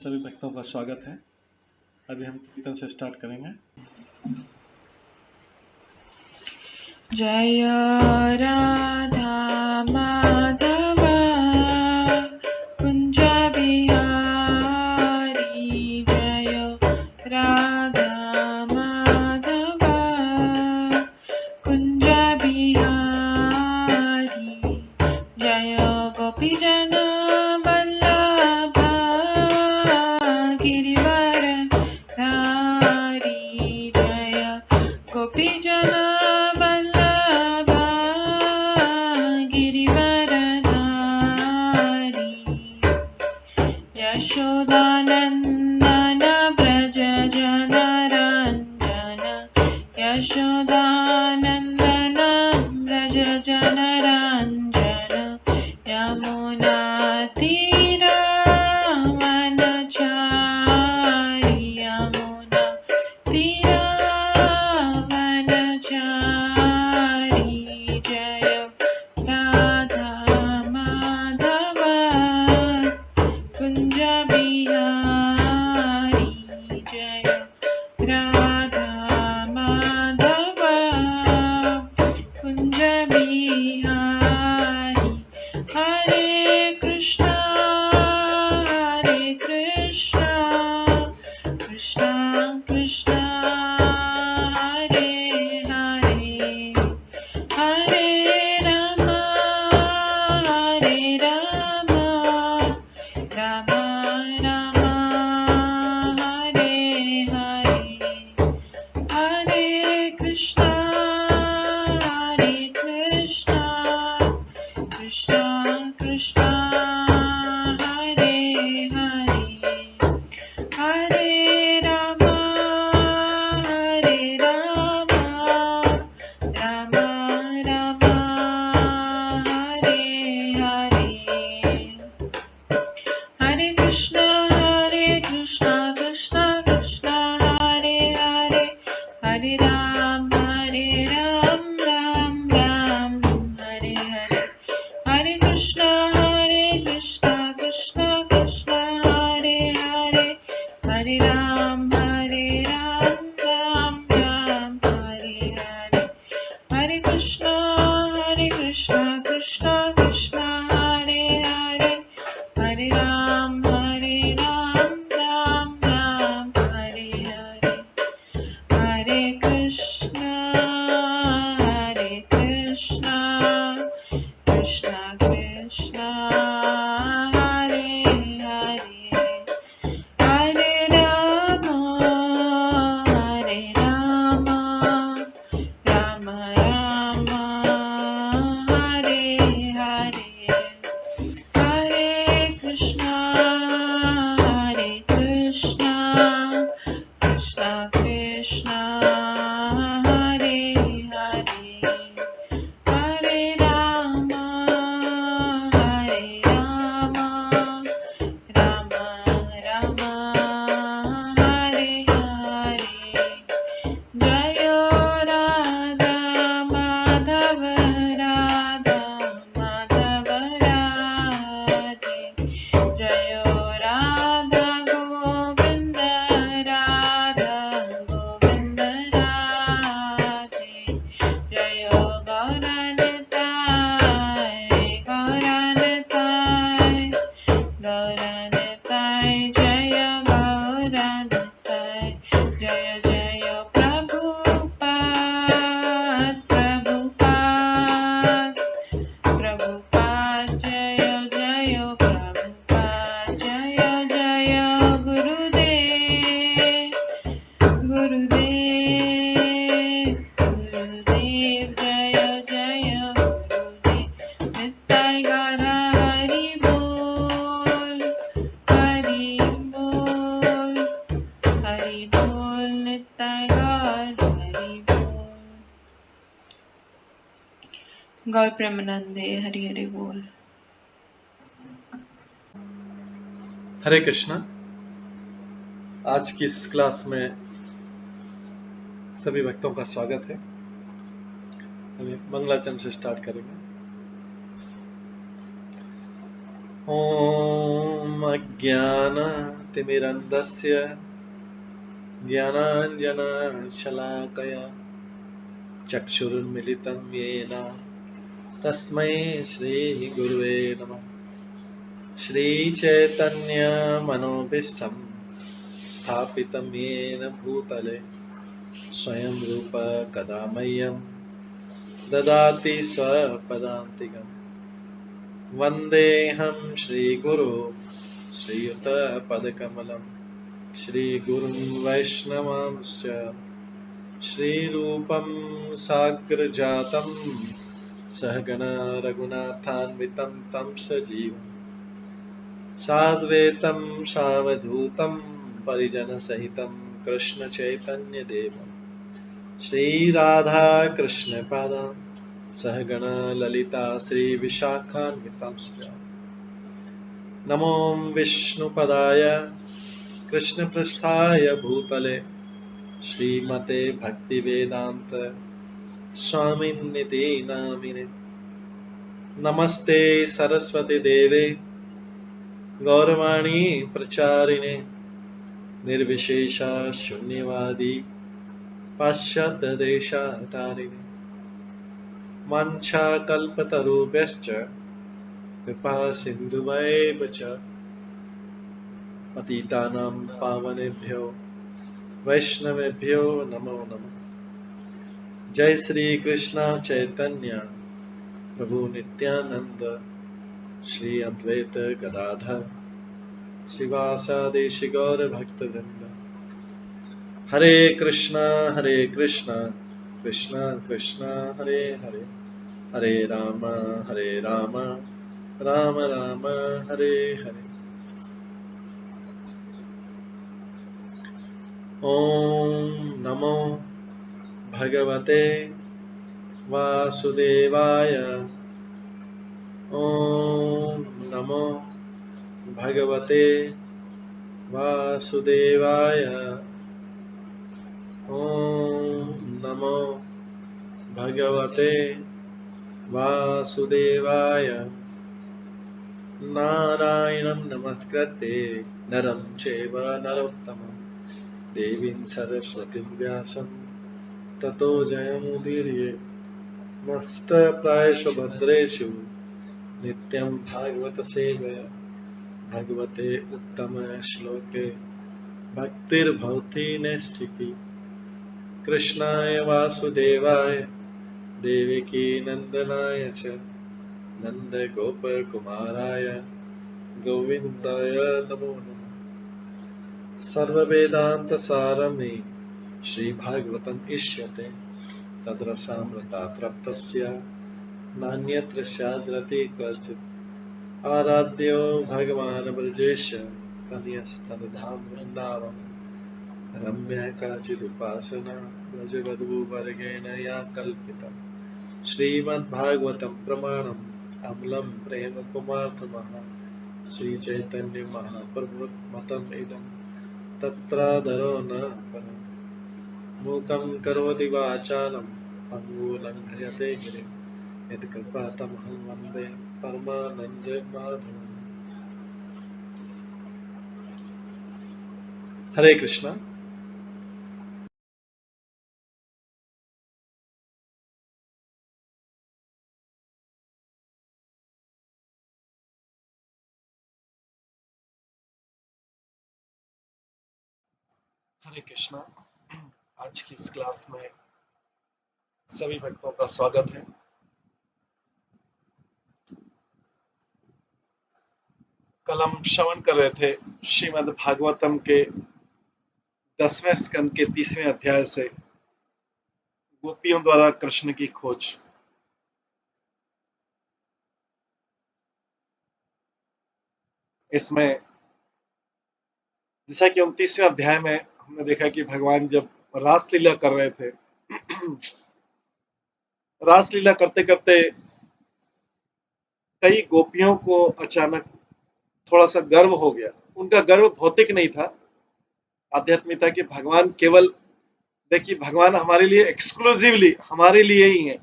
सभी भक्तों का स्वागत है। अभी हम कीर्तन से स्टार्ट करेंगे। जय राधा माधव कुंज बिहारी, जय राधा माधव कुंज बिहारी, जय गोपीजन वल्लभ गिरिवर धारी, जय गोपीजन वल्लभ गिरिवर धारी, यशोदानंदन ब्रज जन रंजन, यशोदानंदन ब्रज जन रंजन, यमुना तीर वनचारी, यमुना तीर वनचारी, जय राधा माधव कुंज बिहारी, जय राधा माधव कुंज बिहारी, हरे कृष्णा कृष्णा कृष्णा हरे हरे, हरे राम राम राम हरे हरे, हरे कृष्णा कृष्णा कृष्णा हरे हरे, हरे राम राम राम हरे हरे, हरे कृष्णा कृष्णा कृष्णा हरे हरे, हरे राम राम राम हरे हरे, हरे कृष्णा कृष्णा कृष्णा हरे हरे, हरे राम राम राम हरे हरे, हरे कृष्णा कृष्णा कृष्णा हरे हरे, हरे राम राम राम हरे हरे, हरे कृष्णा कृष्णा कृष्णा हरे हरे, हरे राम राम राम हरे हरे, हरे कृष्णा कृष्णा कृष्णा हरे हरे, हरे राम राम राम हरे हरे, जय राधा माधव राधे, जय राधा गोविंद राधे, जय गौरनिताय जय गौरनिताय, जय जय प्रभुपाद जय जय प्रभुपाद, जय जय गुरुदेव जय जय गुरुदेव, नित्य गौर हरि बोल नित्य गौर हरि बोल। गौर प्रेमानंदे हरि हरि बोल। हरे कृष्णा। आज की इस क्लास में सभी भक्तों का स्वागत है। हम मंगलाचरण से स्टार्ट करेंगे। ओम अज्ञान तिमिरन्धस्य ज्ञानाञ्जनशलाकया चक्षुरुन्मिलितं येन तस्मै श्रीगुरुवे नमः। श्रीचैतन्यमनोभीष्टं स्थापितं येन भूतले स्वयं रूप कदा मह्यं ददाति स्वपदान्तिकम्। वन्देऽहं श्रीगुरो श्रीयुतपदकमलं श्रीगुरुं वैष्णवांश्च श्रीरूपं साग्रजातं सहगणा रघुनाथान्वितं तं सजीवं साद्वैतं सावधूतं परिजनसहितं कृष्णचैतन्यदेवं श्रीराधाकृष्णपादान् सहगणा ललिता श्रीविशाखान्वितांश्च। नमो विष्णुपदाय कृष्णपृष्ठाय भूतले श्रीमते भक्तिवेदान्त स्वामिन्निति नामिने। नमस्ते सरस्वती देवे गौरवाणी प्रचारिणे निर्विशेषा शून्यवादी पाश्चात्यदेशतारिणे। वाञ्छाकल्पतरुभ्यश्च कृपा सिन्धुभ्येव च पतितानां पावनेभ्यो वैष्णवेभ्यो नमो नमः। जय श्री कृष्ण चैतन्य प्रभु नित्यानंद श्री अद्वैत गदाधर शिवासादि गौर भक्तवृंद। हरे कृष्णा कृष्णा कृष्णा हरे हरे, हरे राम राम राम हरे हरे। ओम नमो भगवते वासुदेवाय। ओम नमो भगवते वासुदेवाय। ओम नमो भगवते वासुदेवाय। नारायणं नमस्कृत्य नरं चैव नरोत्तमं देवीं सरस्वतीं व्यासं ततो जयमुदीरये। नष्टप्रायेषु भद्रेषु नित्यं भागवत सेवया भगवते उत्तम श्लोके भक्तिर्भवति नैष्ठिकी। कृष्णाय वासुदेवाय देवकी नंदनाय च नन्दगोपकुमाराय गोविन्दाय नमो नमः। सर्ववेदान्तसारमे श्रीभागवतम् इष्यते तद्रसामृतात् नान्यत्र स्याद्रति क्वचित्। आराध्यो भगवान् ब्रजेश तनयस्तनधाम वृन्दावन रम्या काचिदुपासना ब्रजवधूवर्गेण या कल्पिता। श्रीमद्भागवतं प्रमाणम् अमलं प्रेम कुमार्थमः श्रीचैतन्य महाप्रभुमतम् इदं तत्रादरो न परम्। मूकं करोति वाचालं पङ्गुलङ्घयते गिरिं यत्कृपातमहं वन्दे परमानन्दमाधवम्। हरे कृष्णा। हरे कृष्णा। आज की इस क्लास में सभी भक्तों का स्वागत है। कल हम श्रवण कर रहे थे श्रीमद् भागवतम के 10वें स्कंद के 30वें अध्याय से गोपियों द्वारा कृष्ण की खोज। इसमें जैसा कि 29वें अध्याय में हमने देखा कि भगवान जब रासलीला कर रहे थे, रासलीला करते करते कई गोपियों को अचानक थोड़ा सा गर्व हो गया। उनका गर्व भौतिक नहीं था, आध्यात्मिक था कि भगवान केवल, देखिए भगवान हमारे लिए एक्सक्लूसिवली हमारे लिए ही है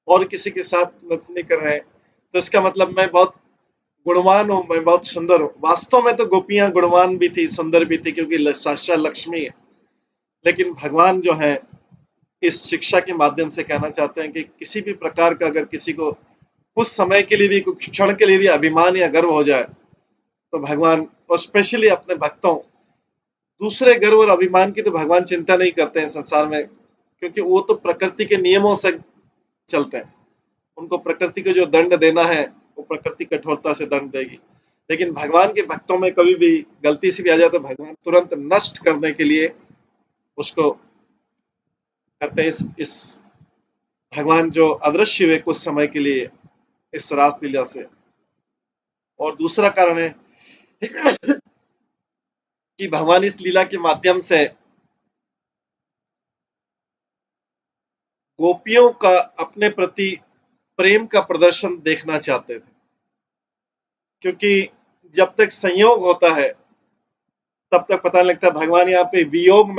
और किसी के साथ नृत्य नहीं कर रहे हैं। तो इसका मतलब मैं बहुत गुणवान हूं, मैं बहुत सुंदर हूं। वास्तव में तो गोपियां गुणवान भी थी, सुंदर भी थी, क्योंकि साक्षात लक्ष्मी है। लेकिन भगवान जो है इस शिक्षा के माध्यम से कहना चाहते हैं कि किसी भी प्रकार का अगर किसी को कुछ समय के लिए भी, कुछ क्षण के लिए भी अभिमान या गर्व हो जाए, तो भगवान, और स्पेशली अपने भक्तों, दूसरे गर्व और अभिमान की तो भगवान चिंता नहीं करते हैं संसार में, क्योंकि वो तो प्रकृति के नियमों से चलते हैं। उनको प्रकृति को जो दंड देना है वो प्रकृति कठोरता से दंड देगी। लेकिन भगवान के भक्तों में कभी भी गलती से भी आ जाए तो भगवान तुरंत नष्ट करने के लिए उसको करते हैं। इस भगवान जो अदृश्य हुए कुछ समय के लिए इस रास लीला से। और दूसरा कारण है कि भगवान इस लीला के माध्यम से गोपियों का अपने प्रति प्रेम का प्रदर्शन देखना चाहते थे, क्योंकि जब तक संयोग होता है तब तक पता नहीं लगता भगवान यहाँ पे वियोग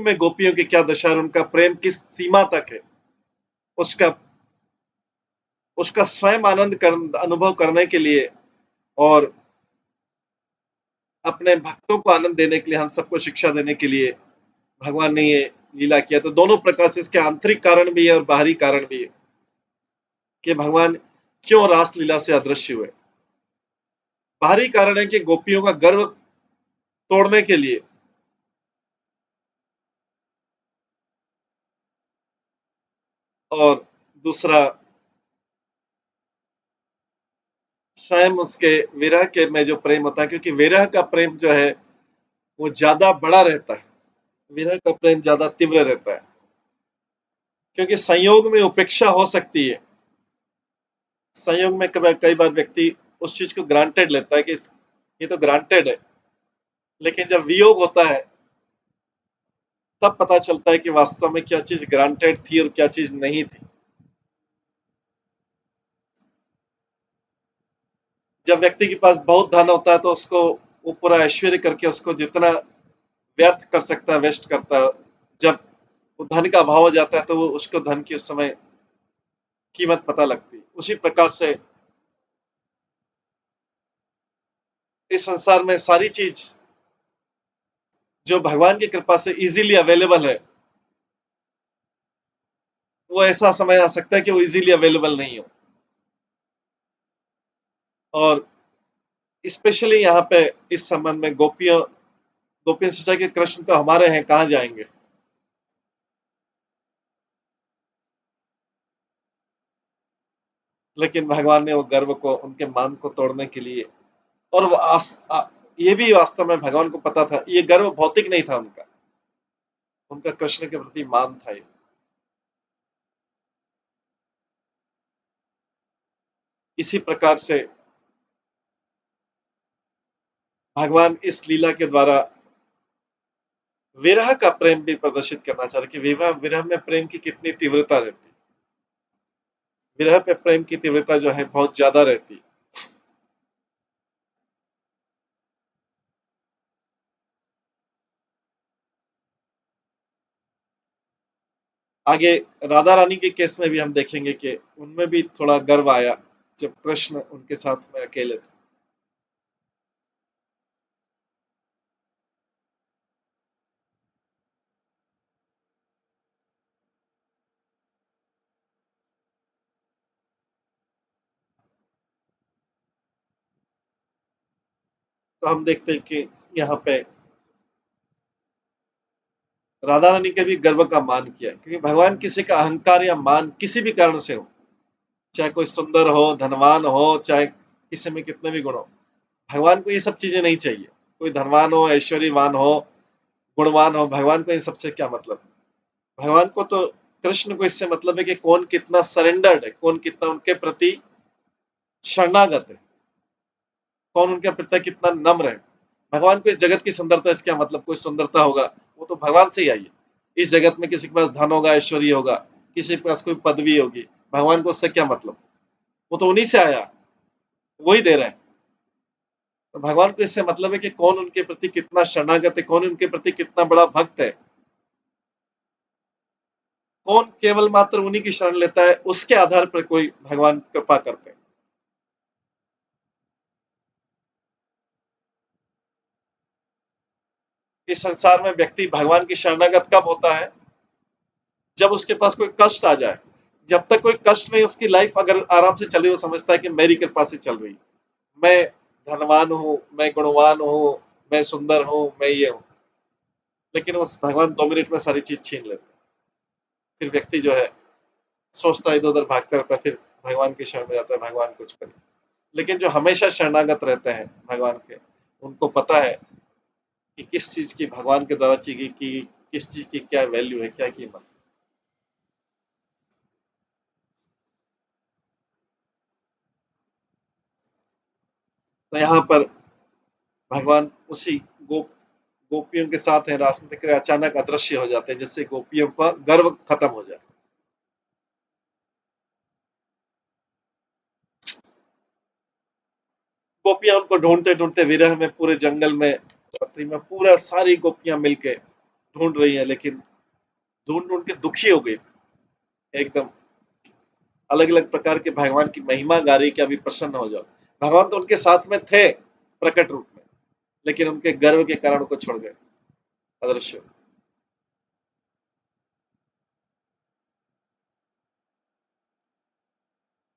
में गोपियों की क्या दशा है, उनका प्रेम किस सीमा तक है, उसका उसका स्वयं अनुभव करने के लिए और अपने भक्तों को आनंद देने के लिए, हम सबको शिक्षा देने के लिए भगवान ने ये लीला किया। तो दोनों प्रकार से इसके आंतरिक कारण भी है और बाहरी कारण भी है कि भगवान क्यों रास लीला से अदृश्य हुए। बाहरी कारण है कि गोपियों का गर्व तोड़ने के लिए, और दूसरा स्वयं उसके विरह के में जो प्रेम होता है, क्योंकि विरह का प्रेम जो है वो ज्यादा बड़ा रहता है, विरह का प्रेम ज्यादा तीव्र रहता है, क्योंकि संयोग में उपेक्षा हो सकती है। संयोग में कई बार व्यक्ति उस चीज को ग्रांटेड लेता है कि ये तो ग्रांटेड है, लेकिन जब वियोग होता है तब पता चलता है कि वास्तव में क्या चीज ग्रांटेड थी और क्या चीज नहीं थी। जब व्यक्ति के पास बहुत धन होता है तो उसको वो पूरा ऐश्वर्य करके उसको जितना व्यर्थ कर सकता है वेस्ट करता है। जब वो धन का अभाव हो जाता है तो वो उसको धन की उस समय कीमत पता लगती है। उसी प्रकार से इस संसार में सारी चीज जो भगवान की कृपा से इजीली अवेलेबल है, वो ऐसा समय आ सकता है कि वो इजीली अवेलेबल नहीं हो। और स्पेशली यहाँ पे इस संबंध में गोपियों गोपियों ने सोचा कि कृष्ण तो हमारे हैं, कहाँ जाएंगे। लेकिन भगवान ने वो गर्व को, उनके मान को तोड़ने के लिए, और ये भी वास्तव में भगवान को पता था, ये गर्व भौतिक नहीं था उनका, उनका कृष्ण के प्रति मान था ये। इसी प्रकार से भगवान इस लीला के द्वारा विरह का प्रेम भी प्रदर्शित करना चाह रहे कि विरह विरह में प्रेम की कितनी तीव्रता रहती, विरह पे प्रेम की तीव्रता जो है बहुत ज्यादा रहती। आगे राधा रानी के केस में भी हम देखेंगे कि उनमें भी थोड़ा गर्व आया जब कृष्ण उनके साथ में अकेले थे। तो हम देखते हैं कि यहाँ पे राधा रानी के भी गर्व का मान किया, क्योंकि भगवान किसी का अहंकार या मान किसी भी कारण से हो, चाहे कोई सुंदर हो, धनवान हो, चाहे किसी में कितने भी गुण हो, भगवान को ये सब चीजें नहीं चाहिए। कोई धनवान हो, ऐश्वर्यवान हो, गुणवान हो, भगवान को इन सबसे क्या मतलब। भगवान को तो, कृष्ण को इससे मतलब है कि कौन कितना सरेंडर्ड है, कौन कितना उनके प्रति शरणागत है, कौन उनके प्रति कितना नम्र है। भगवान को इस जगत की सुंदरता से क्या मतलब। कोई सुंदरता होगा वो तो भगवान से ही आई है। इस जगत में किसी के पास धन होगा, ऐश्वर्य होगा, किसी के पास कोई पदवी होगी, भगवान को उससे क्या मतलब। वो तो उन्हीं से आया, वही दे रहे हैं। तो भगवान को इससे मतलब है कि कौन उनके प्रति कितना शरणागत है, कौन उनके प्रति कितना बड़ा भक्त है, कौन केवल मात्र उन्हीं की शरण लेता है, उसके आधार पर कोई भगवान कृपा करते हैं। इस संसार में व्यक्ति भगवान की शरणागत कब होता है? जब उसके पास कोई कष्ट आ जाए। जब तक कोई कष्ट नहीं, उसकी लाइफ अगर आराम से चले, वो समझता है कि मेरी कृपा से चल रही, मैं धनवान हूँ, मैं गुणवान हूँ, मैं सुंदर हूँ, मैं ये हूँ। लेकिन उस भगवान 2 मिनट में सारी चीज छीन लेते। फिर व्यक्ति जो है सोचता है, इधर उधर भागता रहता है, फिर भगवान की शरण में जाता है, भगवान कुछ करे। लेकिन जो हमेशा शरणागत रहते हैं भगवान के, उनको पता है कि किस चीज की भगवान के द्वारा चीज की, किस चीज की क्या वैल्यू है, क्या कीमत। तो यहाँ पर भगवान उसी गोपियों के साथ है, रास्ते के अचानक अदृश्य हो जाते हैं, जिससे गोपियों का गर्व खत्म हो जाए। गोपियां उनको ढूंढते ढूंढते विरह में पूरे जंगल में, रात्रि में पूरा सारी गोपियां मिलके ढूंढ रही हैं, लेकिन ढूंढ ढूंढ के दुखी हो गई एकदम। अलग अलग प्रकार के भगवान की महिमा गा रही कि अभी प्रसन्न हो जाओ। भगवान तो उनके साथ में थे प्रकट रूप में, लेकिन उनके गर्व के कारण को छोड़ गए, अदृश्य।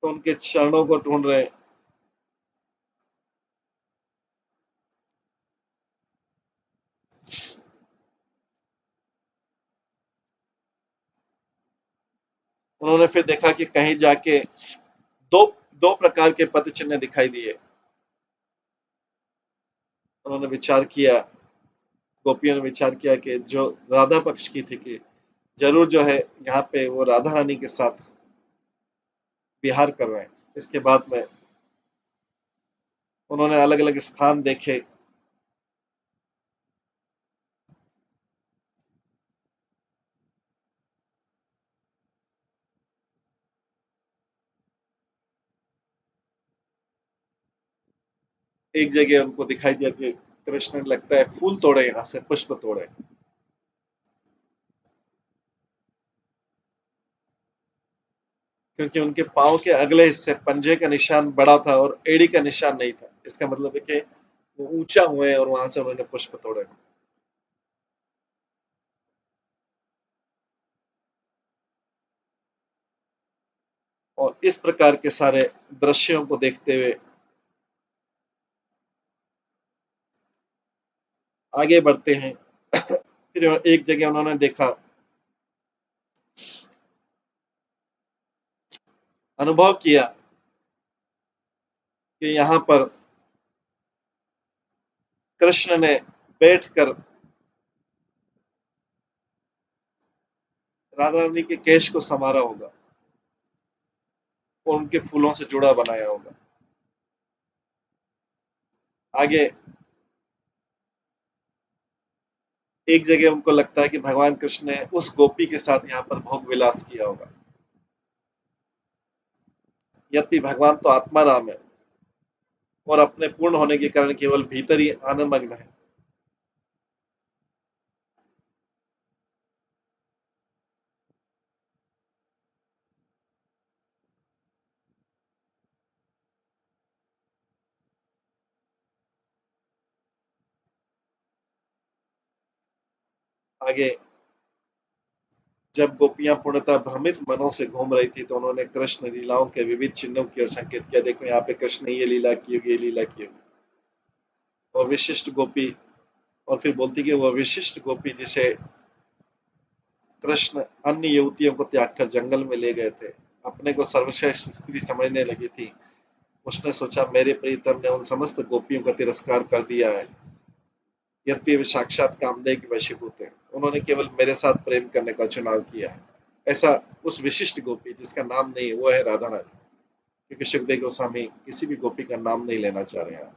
तो उनके चरणों को ढूंढ रहे हैं। उन्होंने फिर देखा कि कहीं जाके दो दो प्रकार के पद चिन्ह दिखाई दिए। उन्होंने विचार किया, गोपियों ने विचार किया कि जो राधा पक्ष की थी, कि जरूर जो है यहाँ पे वो राधा रानी के साथ विहार कर रहे हैं। इसके बाद में उन्होंने अलग अलग स्थान देखे। एक जगह उनको दिखाई दिया कि कृष्ण ने लगता है फूल तोड़े, यहाँ से पुष्प तोड़े, क्योंकि उनके पांव के अगले हिस्से पंजे का निशान बड़ा था और एड़ी का निशान नहीं था। इसका मतलब है कि वो ऊंचा हुए और वहां से उन्होंने पुष्प तोड़े। और इस प्रकार के सारे दृश्यों को देखते हुए आगे बढ़ते हैं। फिर एक जगह उन्होंने देखा, अनुभव किया कि यहाँ पर कृष्ण ने बैठकर राधा रानी के केश को संवारा होगा और उनके फूलों से जुड़ा बनाया होगा। आगे एक जगह उनको लगता है कि भगवान कृष्ण ने उस गोपी के साथ यहाँ पर भोग विलास किया होगा। यद्यपि भगवान तो आत्मा राम है और अपने पूर्ण होने के कारण केवल भीतर ही आनंदमग्न है। आगे जब गोपियां पूर्णतः भ्रमित मनों से घूम रही थी, तो उन्होंने कृष्ण लीलाओं के विविध चिन्हों की ओर संकेत किया। देखो यहाँ पे कृष्ण ने ये लीला की होगी, ये लीला की होगी। और विशिष्ट गोपी, और फिर बोलती कि वह विशिष्ट गोपी जिसे कृष्ण अन्य युवतियों को त्याग कर जंगल में ले गए थे, अपने को सर्वश्रेष्ठ स्त्री समझने लगी थी। उसने सोचा मेरे प्रियतम ने उन समस्त गोपियों का तिरस्कार कर दिया है, यद्यपि वे साक्षात कामदेव के वशीभूत हैं। उन्होंने केवल मेरे साथ प्रेम करने का चुनाव किया है। ऐसा उस विशिष्ट गोपी जिसका नाम नहीं है, वो है राधा रानी। क्योंकि सुखदेव गोस्वामी किसी भी गोपी का नाम नहीं लेना चाह रहे हैं।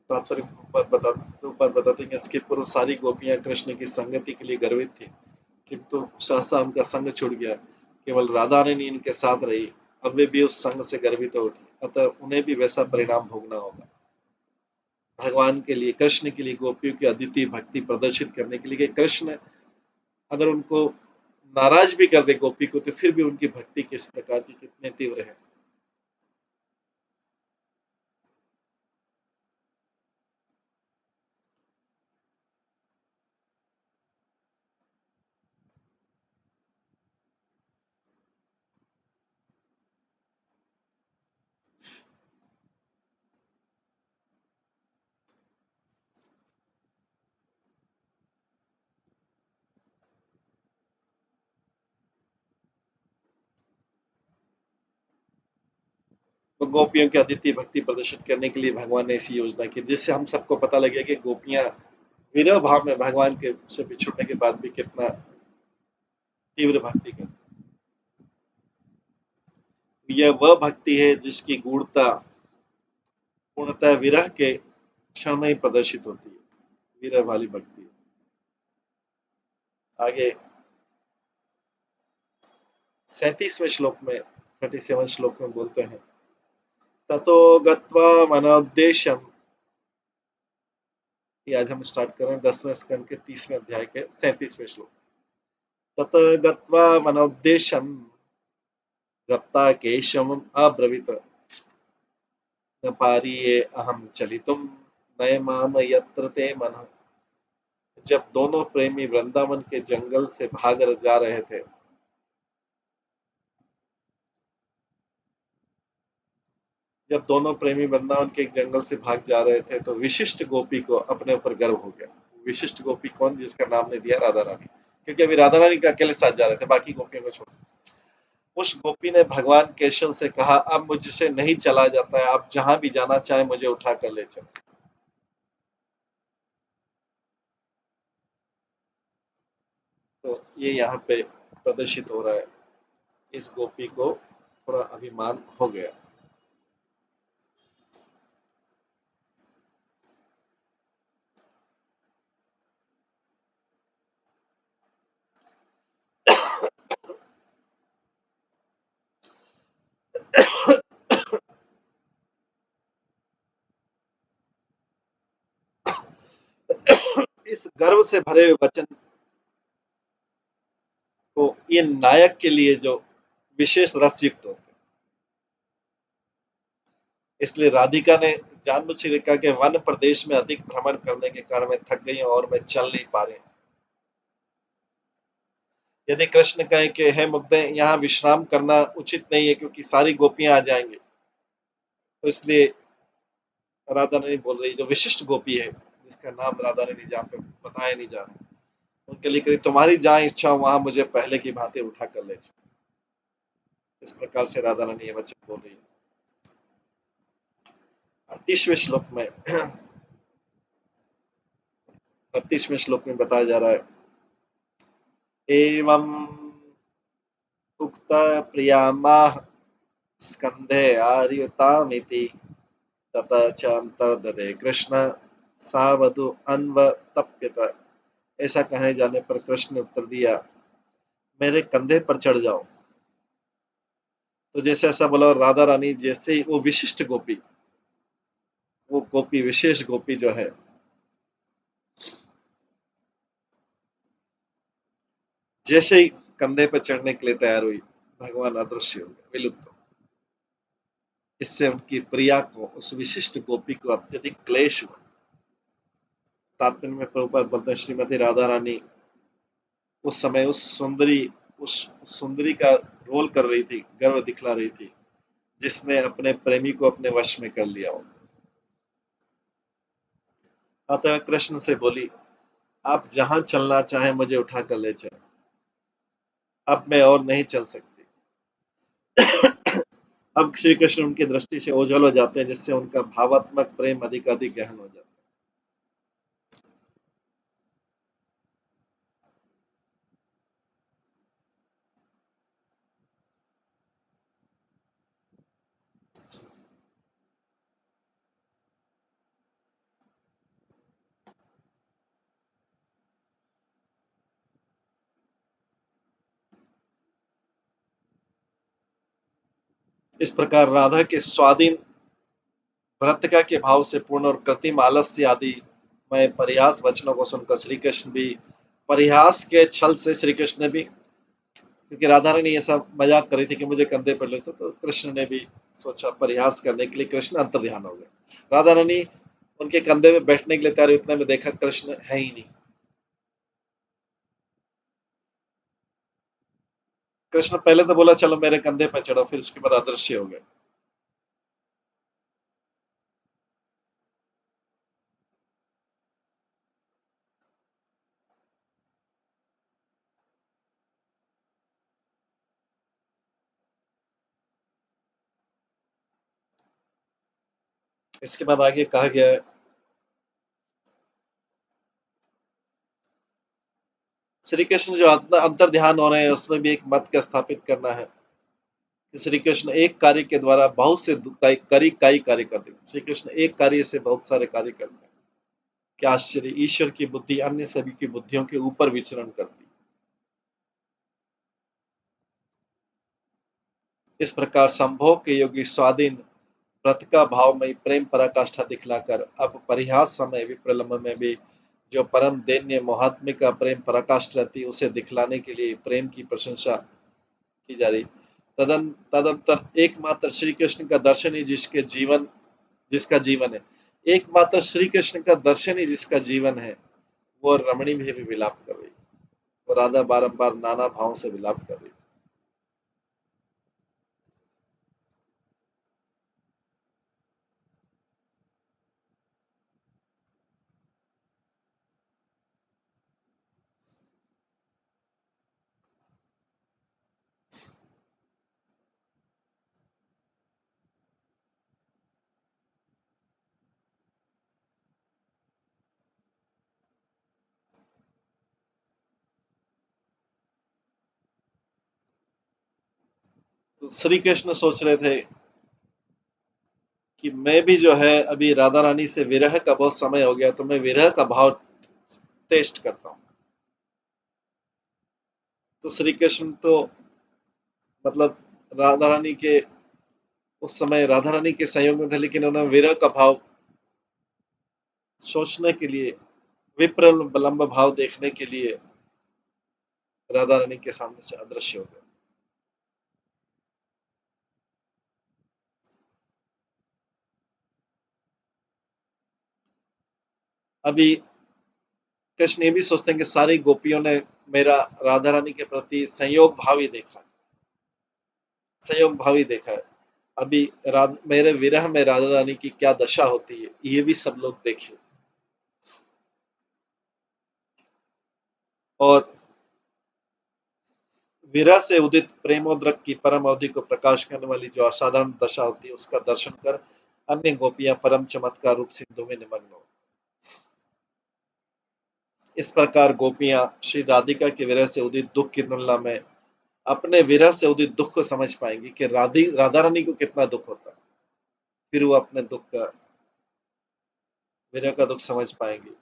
तात्पर्य ऊपर बताते हैं कि इसके पूर्व सारी गोपियां कृष्ण की संगति के लिए गर्वित थी, किंतु सहसा उनका संग छूट गया। केवल राधा रानी इनके साथ रही। अब वे भी उस संग से गर्वित हो उठी, अतः उन्हें भी वैसा परिणाम भोगना होगा। भगवान के लिए, कृष्ण के लिए गोपियों की अद्वितीय भक्ति प्रदर्शित करने के लिए, कि कृष्ण अगर उनको नाराज भी कर दे गोपी को, तो फिर भी उनकी भक्ति किस प्रकार की, कितने तीव्र है। तो गोपियों की अद्वितीय भक्ति प्रदर्शित करने के लिए भगवान ने ऐसी योजना की, जिससे हम सबको पता लगे कि गोपियां विरह भाव में भगवान के से बिछुड़ने के बाद भी कितना तीव्र भक्ति करती हैं। यह वह भक्ति है जिसकी गूढ़ता पूर्णतः विरह के क्षण में ही प्रदर्शित होती है, विरह वाली भक्ति। आगे 37वें श्लोक में 37 श्लोक में बोलते हैं, ततो गत्वा मनोद्देश्यम। ये आज हम स्टार्ट कर रहे हैं 10वें स्कंद के 30वें अध्याय के 37वें श्लोक। ततो गत्वा मनोद्देश्यम गत्ता केशवम अब्रवीत, न पारिये अहम चलितुम नयमाम यत्र ते मनः। जब दोनों प्रेमी वृंदावन के जंगल से भाग जा रहे थे, जब दोनों प्रेमी वृंदावन के एक जंगल से भाग जा रहे थे तो विशिष्ट गोपी को अपने ऊपर गर्व हो गया। विशिष्ट गोपी कौन? जिसका नाम ने दिया राधा रानी, क्योंकि अभी राधा रानी के अकेले साथ जा रहे थे, बाकी गोपियों को छोड़। उस गोपी ने भगवान केशव से कहा, अब मुझसे नहीं चला जाता है, आप जहां भी जाना चाहे मुझे उठा कर ले चलो। तो ये यहाँ पे प्रदर्शित हो रहा है, इस गोपी को थोड़ा अभिमान हो गया। इस गर्व से भरे हुए वचन को ये नायक के लिए जो विशेष रस युक्त होते हैं, इसलिए राधिका ने जानबूझ कर कहा कि वन प्रदेश में अधिक भ्रमण करने के कारण मैं थक गई हूं और मैं चल नहीं पा रही। यदि कृष्ण कहे कि हे मुग्धे, यहाँ विश्राम करना उचित नहीं है क्योंकि सारी गोपियां आ जाएंगी, तो इसलिए राधा रानी बोल रही, जो विशिष्ट गोपी है जिसका नाम राधा रानी जहाँ पे बताया नहीं जा रहा, उनके लिए करी, तुम्हारी जहाँ इच्छा हो वहां मुझे पहले की भांति उठा कर ले चलो। इस प्रकार से राधा रानी ये वचन बोल रही है। 38वें श्लोक में 38वें श्लोक में बताया जा रहा है, एवं उक्त प्रियामाह स्कंधे आर्युतामिति ततः च अंतर्दधे कृष्ण सावधु अन्वतप्यत। ऐसा कहने जाने पर कृष्ण ने उत्तर दिया, मेरे कंधे पर चढ़ जाओ। तो जैसे ऐसा बोला, और राधा रानी जैसे ही वो विशिष्ट गोपी, वो गोपी विशेष गोपी जो है, जैसे ही कंधे पर चढ़ने के लिए तैयार हुई, भगवान अदृश्य हो गए, विलुप्त हो। इससे उनकी प्रिया को, उस विशिष्ट गोपी को अत्यधिक क्लेश हुआ। तात्पर्य में प्रभुपाद बोलते हैं, श्रीमती राधा रानी उस समय उस सुंदरी का रोल कर रही थी, गर्व दिखला रही थी, जिसने अपने प्रेमी को अपने वश में कर लिया हो। अतः कृष्ण से बोली, आप जहां चलना चाहे मुझे उठा कर ले चले, अब मैं और नहीं चल सकती। अब श्री कृष्ण उनकी दृष्टि से ओझल हो जाते हैं, जिससे उनका भावात्मक प्रेम अधिक अधिक गहन हो जाता है। इस प्रकार राधा के स्वाधीन भ्रतका के भाव से पूर्ण और कृत्रिम आलस्य आदि में परिहास वचनों को सुनकर श्री कृष्ण भी, परिहास के छल से श्री कृष्ण ने भी, क्योंकि राधा रानी ऐसा मजाक कर रही थी कि मुझे कंधे पर लेते, तो कृष्ण ने भी सोचा परिहास करने के लिए कृष्ण अंतर्ध्यान हो गए। राधा रानी उनके कंधे में बैठने के लिए तैयार, उतने में देखा कृष्ण है ही नहीं। कृष्ण पहले तो बोला चलो मेरे कंधे पर चढ़ो, फिर उसके बाद अदृश्य हो गए। इसके बाद आगे कहा गया है, श्री कृष्ण जो अंतर ध्यान हो रहे हैं उसमें भी एक मत का स्थापित करना है कि श्री कृष्ण एक कार्य के द्वारा बहुत से कई कार्य करते हैं। श्री कृष्ण एक कार्य से बहुत सारे कार्य करते हैं। क्या आश्चर्य, ईश्वर की बुद्धि अन्य सभी की बुद्धियों के ऊपर विचरण करती है। इस प्रकार संभोग के योगी स्वाधीन व्रत का भावमयी प्रेम पराकाष्ठा दिखलाकर अब परिहास समय विप्रलंब में भी जो परम दैन्य मोहात्मिका प्रेम पराकाष्ठा रहती उसे दिखलाने के लिए प्रेम की प्रशंसा की जा रही। तदंतर एकमात्र श्री कृष्ण का दर्शन ही जिसका जीवन है। एकमात्र श्री कृष्ण का दर्शन ही जिसका जीवन है, वो रमणी भी विलाप कर रही, वो राधा बारंबार नाना भावों से विलाप कर रही। तो श्री कृष्ण सोच रहे थे कि मैं भी जो है अभी राधा रानी से विरह का बहुत समय हो गया, तो मैं विरह का भाव टेस्ट करता हूँ। तो श्री कृष्ण तो मतलब राधा रानी के उस समय राधा रानी के संयोग में थे, लेकिन उन्होंने विरह का भाव सोचने के लिए, विप्रलंब भाव देखने के लिए राधा रानी के सामने से अदृश्य हो गए। अभी कृष्ण ये भी सोचते हैं कि सारी गोपियों ने मेरा राधा रानी के प्रति संयोग भाव ही देखा है। अभी मेरे विरह में राधा रानी की क्या दशा होती है, ये भी सब लोग देखें। और विरह से उदित प्रेमोद्रक की परम अवधि को प्रकाश करने वाली जो असाधारण दशा होती है, उसका दर्शन कर अन्य गोपियां परम चमत्कार रूप सिंधु में निमग्न हो। इस प्रकार गोपियां श्री राधिका के विरह से उदित दुख की तुलना में अपने विरह से उदित दुख को समझ पाएंगी कि राधा रानी को कितना दुख होता है। फिर वो अपने विरह का दुख समझ पाएंगी।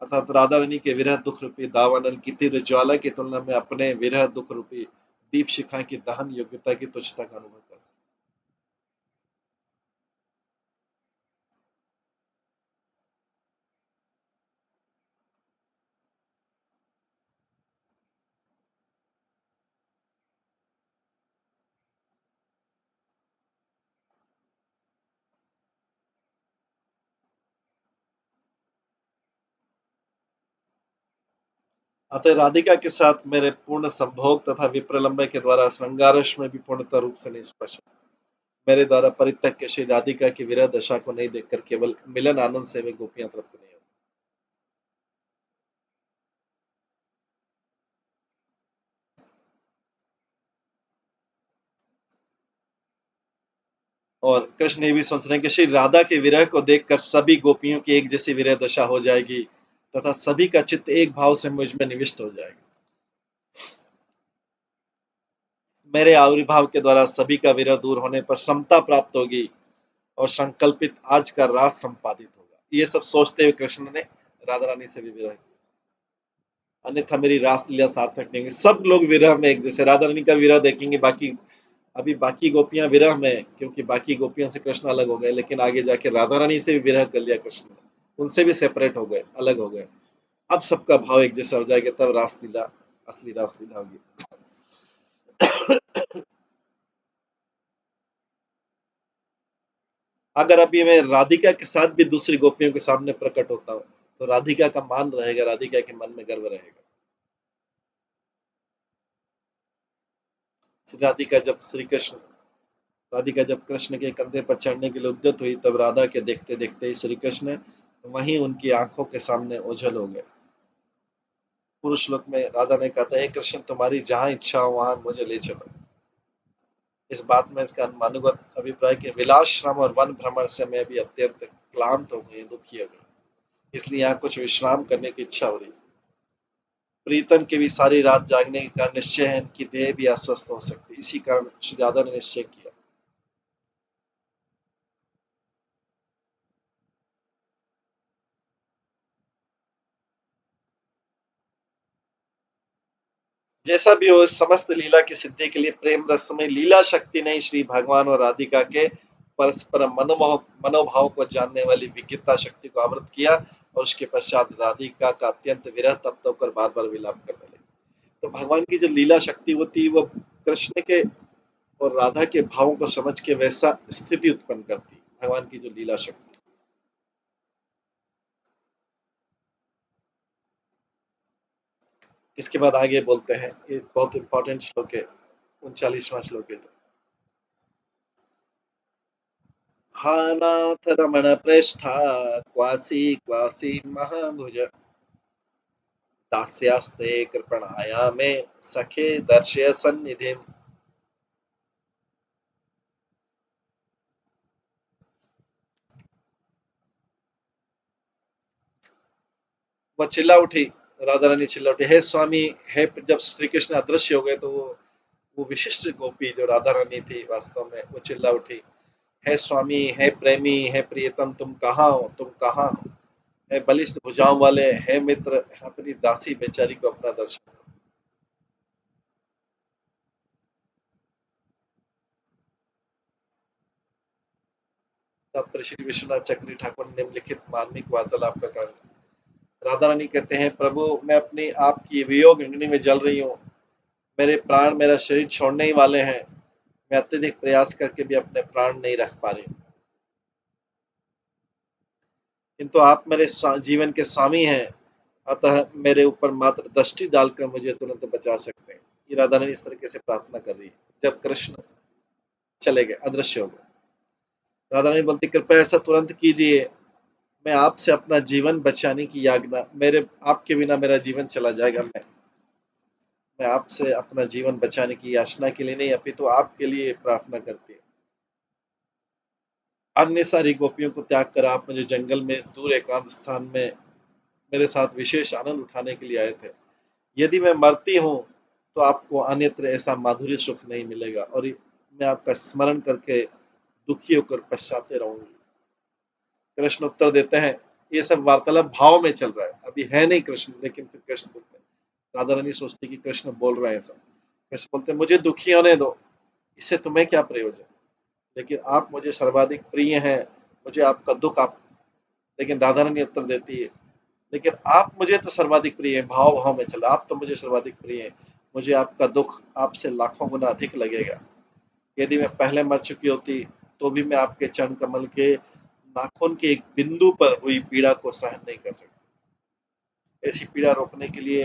अर्थात राधा रानी के विरह दुख रूपी दावानल की तीव्र ज्वाला की तुलना में अपने विरह दुख रूपी दीप शिखा की दहन योग्यता की तुच्छता का अनुभव कर। अतः राधिका के साथ मेरे पूर्ण संभोग तथा विप्रलंब के द्वारा श्रृंगारश में भी पूर्णता रूप से निष्पक्ष मेरे द्वारा परित्यक्त श्री राधिका की विरह दशा को नहीं देखकर केवल मिलन आनंद से वे गोपियां तृप्त नहीं होती। और कृष्ण ये भी सोच रहे हैं कि श्री राधा के विरह को देखकर सभी गोपियों की एक जैसी विरह दशा हो जाएगी तथा सभी का चित्त एक भाव से मुझ में निविष्ट हो जाएगा। मेरे आविर्भाव के द्वारा सभी का विरह दूर होने पर समता प्राप्त होगी और संकल्पित आज का रास संपादित होगा। ये सब सोचते हुए कृष्ण ने राधा रानी से भी विरह किया, अन्यथा मेरी रास लीला सार्थक नहीं होगी। सब लोग विरह में एक जैसे राधा रानी का विरह देखेंगे, बाकी गोपियां विरह में, क्योंकि बाकी गोपियों से कृष्ण अलग हो गए, लेकिन आगे जाके राधा रानी से भी विरह कर लिया कृष्ण ने, उनसे भी सेपरेट हो गए, अलग हो गए। अब सबका भाव एक जैसा हो जाएगा, तब रासलीला, असली रासलीला होगी। अगर अभी मैं राधिका के साथ भी दूसरी गोपियों के सामने प्रकट होता हूँ, तो राधिका का मान रहेगा, राधिका के मन में गर्व रहेगा। राधिका जब श्री कृष्ण राधिका जब कृष्ण के कंधे पर चढ़ने के लिए उद्यत हुई, तब राधा के देखते देखते ही श्री कृष्ण वहीं उनकी आंखों के सामने ओझल हो गए। पूर्व श्लोक में राधा ने कहा था, हे कृष्ण, तुम्हारी जहां इच्छा हो वहां मुझे ले चलो। इस बात में इसका अनुमानुगत अभिप्राय कि विलास श्रम और वन भ्रमण से मैं भी अत्यंत क्लांत हो गई, दुखी हो गई, इसलिए यहाँ कुछ विश्राम करने की इच्छा हो रही। प्रीतम के भी सारी रात जागने के कारण निश्चय है इनकी देह भी अस्वस्थ हो सकती, इसी कारण सुजाता ने निश्चय किया। जैसा भी हो, इस समस्त लीला की सिद्धि के लिए प्रेम रस में लीला शक्ति ने श्री भगवान और राधिका के परस्पर मनोभाव को जानने वाली विज्ञता शक्ति को आवृत किया, और उसके पश्चात राधिका का अत्यंत विरह तप्त होकर बार बार विलाप करने लगी। तो भगवान की जो लीला शक्ति होती है वो कृष्ण के और राधा के भावों को समझ के वैसा स्थिति उत्पन्न करती, भगवान की जो लीला शक्ति। इसके बाद आगे बोलते हैं, ये बहुत इंपॉर्टेंट श्लोक है, 39वां श्लोक है। हा नाथ रमण प्रेष्ठा क्वासी क्वासी महाभुज दास्यास्ते कृपणाया में सखे दर्शय सन्निधि। वो चिल्ला उठी, राधा रानी चिल्ला उठी, हे स्वामी, हे। जब श्री कृष्ण अदृश्य हो गए तो वो विशिष्ट गोपी जो राधा रानी थी वास्तव में, वो चिल्ला उठी, हे स्वामी, हे प्रेमी, हे प्रियतम, तुम कहाँ हो, तुम कहाँ हो? हे बलिष्ठ भुजाओं वाले, हे मित्र, अपनी दासी बेचारी को अपना दर्शन। तब श्री विश्वनाथ चक्री ठाकुर ने निम्नलिखित मार्मिक वार्तालाप का कारण। राधा रानी कहते हैं, प्रभु, मैं अपनी आपकी वियोग अग्नि में जल रही हूँ, मेरे प्राण मेरा शरीर छोड़ने ही वाले हैं, मैं अत्यधिक प्रयास करके भी अपने प्राण नहीं रख पा रही हूँ, किंतु आप मेरे जीवन के स्वामी हैं, अतः मेरे ऊपर मात्र दृष्टि डालकर मुझे तुरंत बचा सकते हैं। ये राधा रानी इस तरीके से प्रार्थना कर रही है जब कृष्ण चले गए, अदृश्य हो गए। राधा रानी बोलती, कृपया ऐसा तुरंत कीजिए, मैं आपसे अपना जीवन बचाने की याचना, मेरे आपके बिना मेरा जीवन चला जाएगा, मैं आपसे अपना जीवन बचाने की याचना के लिए नहीं, अपितु आपके लिए प्रार्थना करती है। अन्य सारी गोपियों को त्याग कर आप मुझे जंगल में इस दूर एकांत स्थान में मेरे साथ विशेष आनंद उठाने के लिए आए थे। यदि मैं मरती हूँ तो आपको अन्यत्र ऐसा माधुर्य सुख नहीं मिलेगा, और मैं आपका स्मरण करके दुखी होकर पश्चाते रहूंगी। कृष्ण उत्तर देते हैं, ये सब वार्तालाप भाव में चल रहा है, अभी है नहीं कृष्ण, लेकिन फिर कृष्ण बोलते हैं, राधा रानी सोचती कि कृष्ण बोल रहे हैं सब। कृष्ण बोलते हैं, मुझे दुखी होने दो, इससे तुम्हें क्या प्रयोजन, लेकिन आप मुझे सर्वाधिक प्रिय हैं, मुझे आपका दुख आप। लेकिन राधा रानी उत्तर देती है, लेकिन आप मुझे तो सर्वाधिक प्रिय हैं, भाव भाव में चला, आप तो मुझे सर्वाधिक प्रिय हैं, मुझे आपका दुख आपसे लाखों गुना अधिक लगेगा। यदि मैं पहले मर चुकी होती तो भी मैं आपके चरण कमल के नाखून के एक बिंदु पर हुई पीड़ा को सहन नहीं कर सकती। ऐसी पीड़ा रोकने के लिए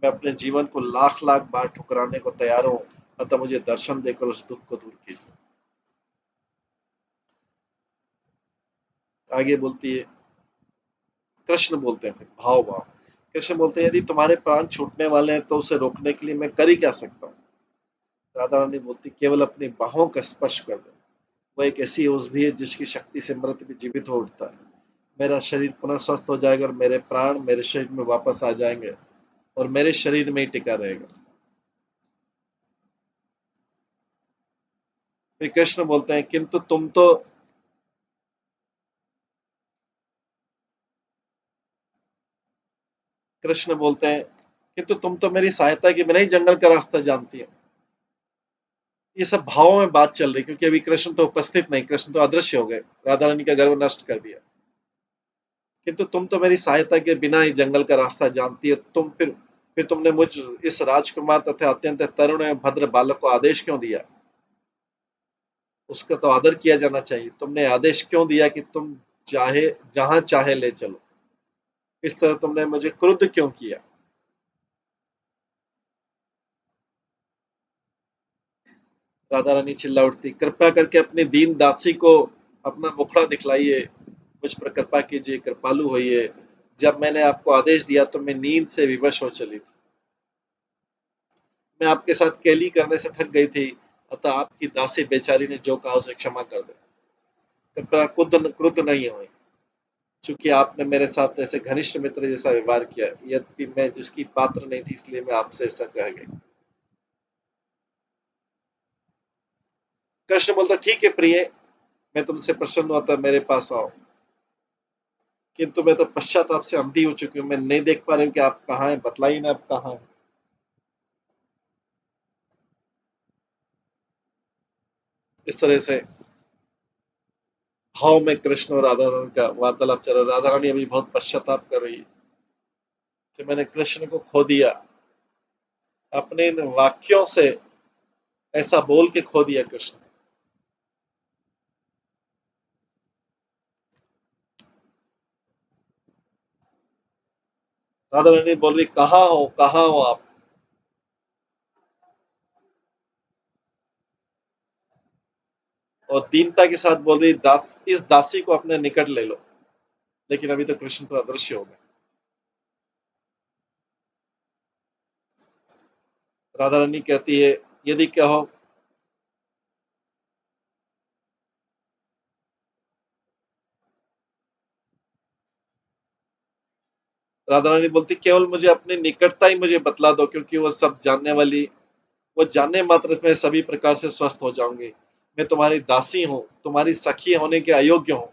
मैं अपने जीवन को लाख लाख बार ठुकराने को तैयार हूँ, अतः मुझे दर्शन देकर उस दुख को दूर कीजिए। आगे बोलती है, कृष्ण बोलते हैं फिर भाव भाव, कृष्ण बोलते हैं, यदि तुम्हारे प्राण छूटने वाले हैं तो उसे रोकने के लिए मैं कर ही क्या सकता हूँ। राधा रानी बोलती, केवल अपनी बाहों का स्पर्श कर दो, वो एक ऐसी औषधि है जिसकी शक्ति से मृत भी जीवित हो उठता है। मेरा शरीर पुनः स्वस्थ हो जाएगा और मेरे प्राण मेरे शरीर में वापस आ जाएंगे और मेरे शरीर में ही टिका रहेगा। फिर कृष्ण बोलते हैं, किंतु तुम तो, कृष्ण बोलते हैं, किंतु तुम तो मेरी सहायता के बिना ही जंगल का रास्ता जानती हो। ये सब भावों में बात चल रही, क्योंकि अभी कृष्ण तो उपस्थित नहीं, कृष्ण तो अदृश्य हो गए, राधा रानी का गर्व नष्ट कर दिया। किंतु तुम तो मेरी सहायता के बिना ही जंगल का रास्ता जानती है, फिर तुमने मुझ इस राजकुमार तथा अत्यंत तरुण एवं भद्र बालक को आदेश क्यों दिया। उसका तो आदर किया जाना चाहिए, तुमने आदेश क्यों दिया कि तुम चाहे जहां चाहे ले चलो, इस तरह तुमने मुझे क्रुद्ध क्यों किया। राधा रानी चिल्ला उठती, कृपया करके अपनी दीन दासी को अपना मुखड़ा दिखलाइए, मुझ पर कृपा कीजिए, कृपालु होइए। जब मैंने आपको आदेश दिया तो मैं नींद से विवश हो चली थी, मैं आपके साथ केली करने से थक गई थी, अतः आपकी दासी बेचारी ने जो कहा उसे क्षमा कर दे। कृपया क्रुद्ध नहीं हुए, चूंकि आपने मेरे साथ ऐसे घनिष्ठ मित्र जैसा व्यवहार किया, यद्यपि मैं जिसकी पात्र नहीं थी, इसलिए मैं आपसे ऐसा कह गई। कृष्ण बोलता, ठीक है प्रिय, मैं तुमसे प्रसन्न हुआ था, मेरे पास आओ, किंतु मैं तो पश्चाताप से अंधी हो चुकी हूँ, मैं नहीं देख पा रही हूँ कि आप कहाँ हैं, बतलाइए ना आप कहाँ हैं। इस तरह से भाव में कृष्ण और राधा रानी का वार्तालाप चल रहा है। राधा रानी अभी बहुत पश्चाताप कर रही है कि मैंने कृष्ण को खो दिया, अपने इन वाक्यों से ऐसा बोल के खो दिया कृष्ण। राधा रानी बोल रही, कहाँ हो आप। और दीनता के साथ बोल रही, इस दासी को अपने निकट ले लो। लेकिन अभी तो कृष्ण तो अदृश्य हो गए। राधा रानी कहती है, यदि कहो, राधा रानी बोलती, केवल मुझे अपनी निकटता ही मुझे बतला दो, क्योंकि वो सब जानने वाली, वो जानने मात्र में सभी प्रकार से स्वस्थ हो जाऊंगी। मैं तुम्हारी दासी हूँ, तुम्हारी सखी होने के अयोग्य हूँ,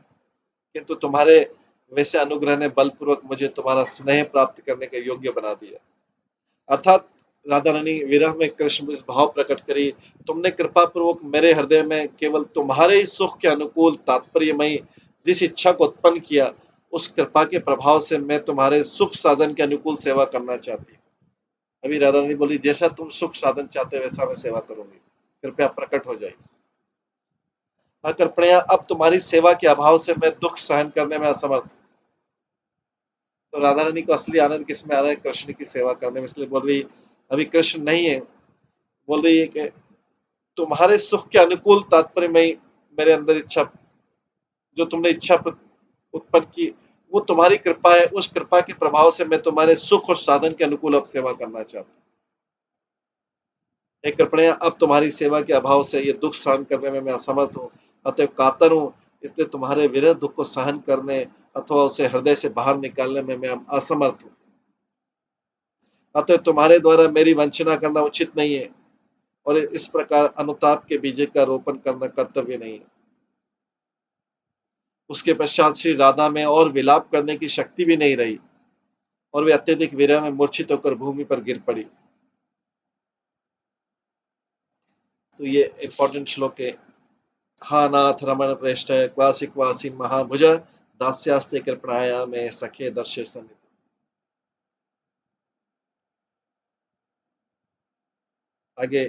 किंतु तुम्हारे वैसे अनुग्रह ने बलपूर्वक मुझे तुम्हारा स्नेह प्राप्त करने के योग्य बना दिया। अर्थात राधा रानी विरह में कृष्ण इस भाव प्रकट करी, तुमने कृपा पूर्वक मेरे हृदय में केवल तुम्हारे ही सुख के अनुकूल तात्पर्यमयी जिस इच्छा को उत्पन्न किया, उस कृपा के प्रभाव से मैं तुम्हारे सुख साधन के अनुकूल सेवा करना चाहती हूँ। अभी राधा रानी बोली, जैसा तुम सुख साधन चाहते हो वैसा मैं सेवा करूंगी, कृपया प्रकट हो जाइए। कृपया अब तुम्हारी सेवा के अभाव से मैं दुख सहन करने में असमर्थ हूँ। तो राधा रानी को असली आनंद किसमें आ रहा है? कृष्ण की सेवा करने में। इसलिए बोल रही, अभी कृष्ण नहीं है, बोल रही है कि तुम्हारे सुख के अनुकूल तात्पर्य में मेरे अंदर इच्छा, जो तुमने इच्छा उत्पन्न की, वो तुम्हारी कृपा है। उस कृपा के प्रभाव से मैं तुम्हारे सुख और साधन के अनुकूल अब सेवा करना चाहता हूँ। एक कृपया अब तुम्हारी सेवा के अभाव से ये दुख सहन करने में मैं असमर्थ हूँ, अतः कातर हूँ, इसलिए तुम्हारे विरह दुख को सहन करने अथवा उसे हृदय से बाहर निकालने में मैं असमर्थ हूँ। अतः तुम्हारे द्वारा मेरी वंचना करना उचित नहीं है, और इस प्रकार अनुताप के बीज का रोपण करना कर्तव्य नहीं है। उसके पश्चात श्री राधा में और विलाप करने की शक्ति भी नहीं रही, और वे अत्यधिक विरह में मूर्छित होकर भूमि पर गिर पड़ी। तो ये इंपॉर्टेंट श्लोक है। हा नाथ रमण प्रेष्ठ क्वासिक वासी महाभुज दास्यास्ते कृपणाया में सखे दर्शे समित। आगे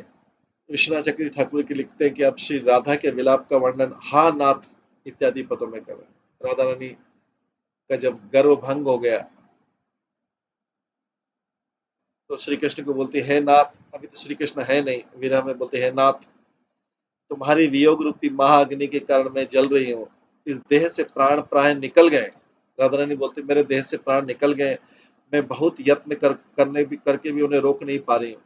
विश्वनाथ चक्री ठाकुर की लिखते हैं कि अब श्री राधा के विलाप का वर्णन हा नाथ इत्यादि पदों में करें। राधा रानी का जब गर्व भंग हो गया, तो श्री कृष्ण को बोलती है नाथ, अभी तो श्री कृष्ण है नहीं, विरह में बोलते हैं नाथ, तुम्हारी वियोग रूपी महाअग्नि के कारण मैं जल रही हूँ, इस देह से प्राण प्राय निकल गए। राधा रानी बोलती, मेरे देह से प्राण निकल गए, मैं बहुत यत्न करके भी उन्हें रोक नहीं पा रही हूँ।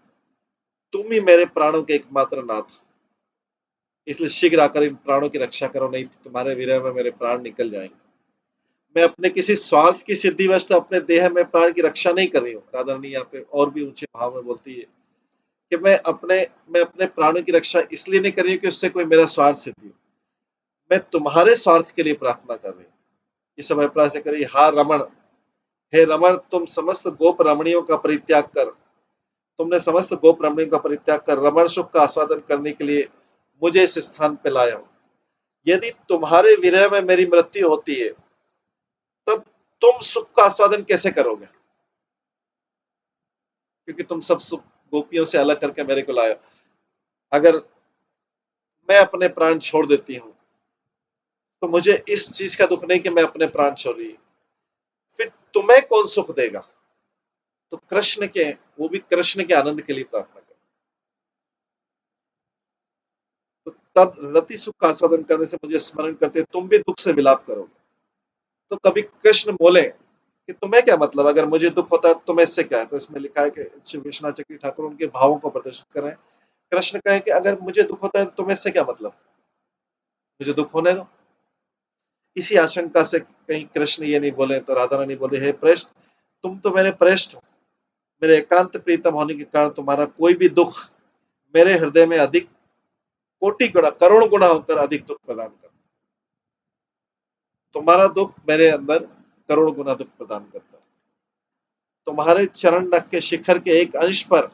तुम ही मेरे प्राणों के एकमात्र नाथ, इसलिए शीघ्र आकर इन प्राणों की रक्षा करो, नहीं तो तुम्हारे विरह में मेरे प्राण निकल जाएंगे। मैं अपने किसी स्वार्थ की सिद्धि वश अपने देह में प्राण की रक्षा नहीं कर रही हूँ। राधा रानी यहाँ पे और भी ऊंचे भाव में बोलती है कि मैं अपने प्राणों की रक्षा इसलिए नहीं कर रही हूँ कि उससे कोई मेरा स्वार्थ सिद्धि हो, मैं तुम्हारे स्वार्थ के लिए प्रार्थना कर रही हूँ। इस समय प्रार्थना से करिए, हा रमण, हे रमण, तुम समस्त गोप रमणियों का परित्याग कर, तुमने समस्त गोप रमणियों का परित्याग कर रमण सुख का आस्वादन करने के लिए मुझे इस स्थान पे लाया हो। यदि तुम्हारे विरह में मेरी मृत्यु होती है, तब तुम सुख का आस्वादन कैसे करोगे? क्योंकि तुम सब सुख गोपियों से अलग करके मेरे को लाए। अगर मैं अपने प्राण छोड़ देती हूँ, तो मुझे इस चीज का दुख नहीं कि मैं अपने प्राण छोड़ रही, फिर तुम्हें कौन सुख देगा? तो कृष्ण के, वो भी कृष्ण के आनंद के लिए प्रार्थना कर। तो तब रति सुख का आस्वादन करने से मुझे स्मरण करते तुम भी दुख से विलाप करोगे। तो कभी कृष्ण बोले कि तुम्हें क्या मतलब, अगर मुझे दुख होता है तुम्हें इससे क्या है? तो इसमें लिखा है कि श्री विश्वनाथ चक्री ठाकुर उनके भावों को प्रदर्शित करें कृष्ण कहे कि अगर मुझे दुख होता है तो तुम्हें इससे क्या मतलब, मुझे दुख होने दो। इसी आशंका से कहीं कृष्ण ये नहीं बोले तो राधा रानी बोले, हे पृष्ठ, तुम तो मेरे पृष्ठ हो, मेरे एकांत प्रीतम होने के कारण तुम्हारा कोई भी दुख मेरे हृदय में अधिक कोटि गुना करोड़ गुना होकर अधिक दुख प्रदान करता है। तुम्हारा दुख मेरे अंदर करोड़ गुना दुख प्रदान करता है। तुम्हारे चरण नख के शिखर के एक अंश पर,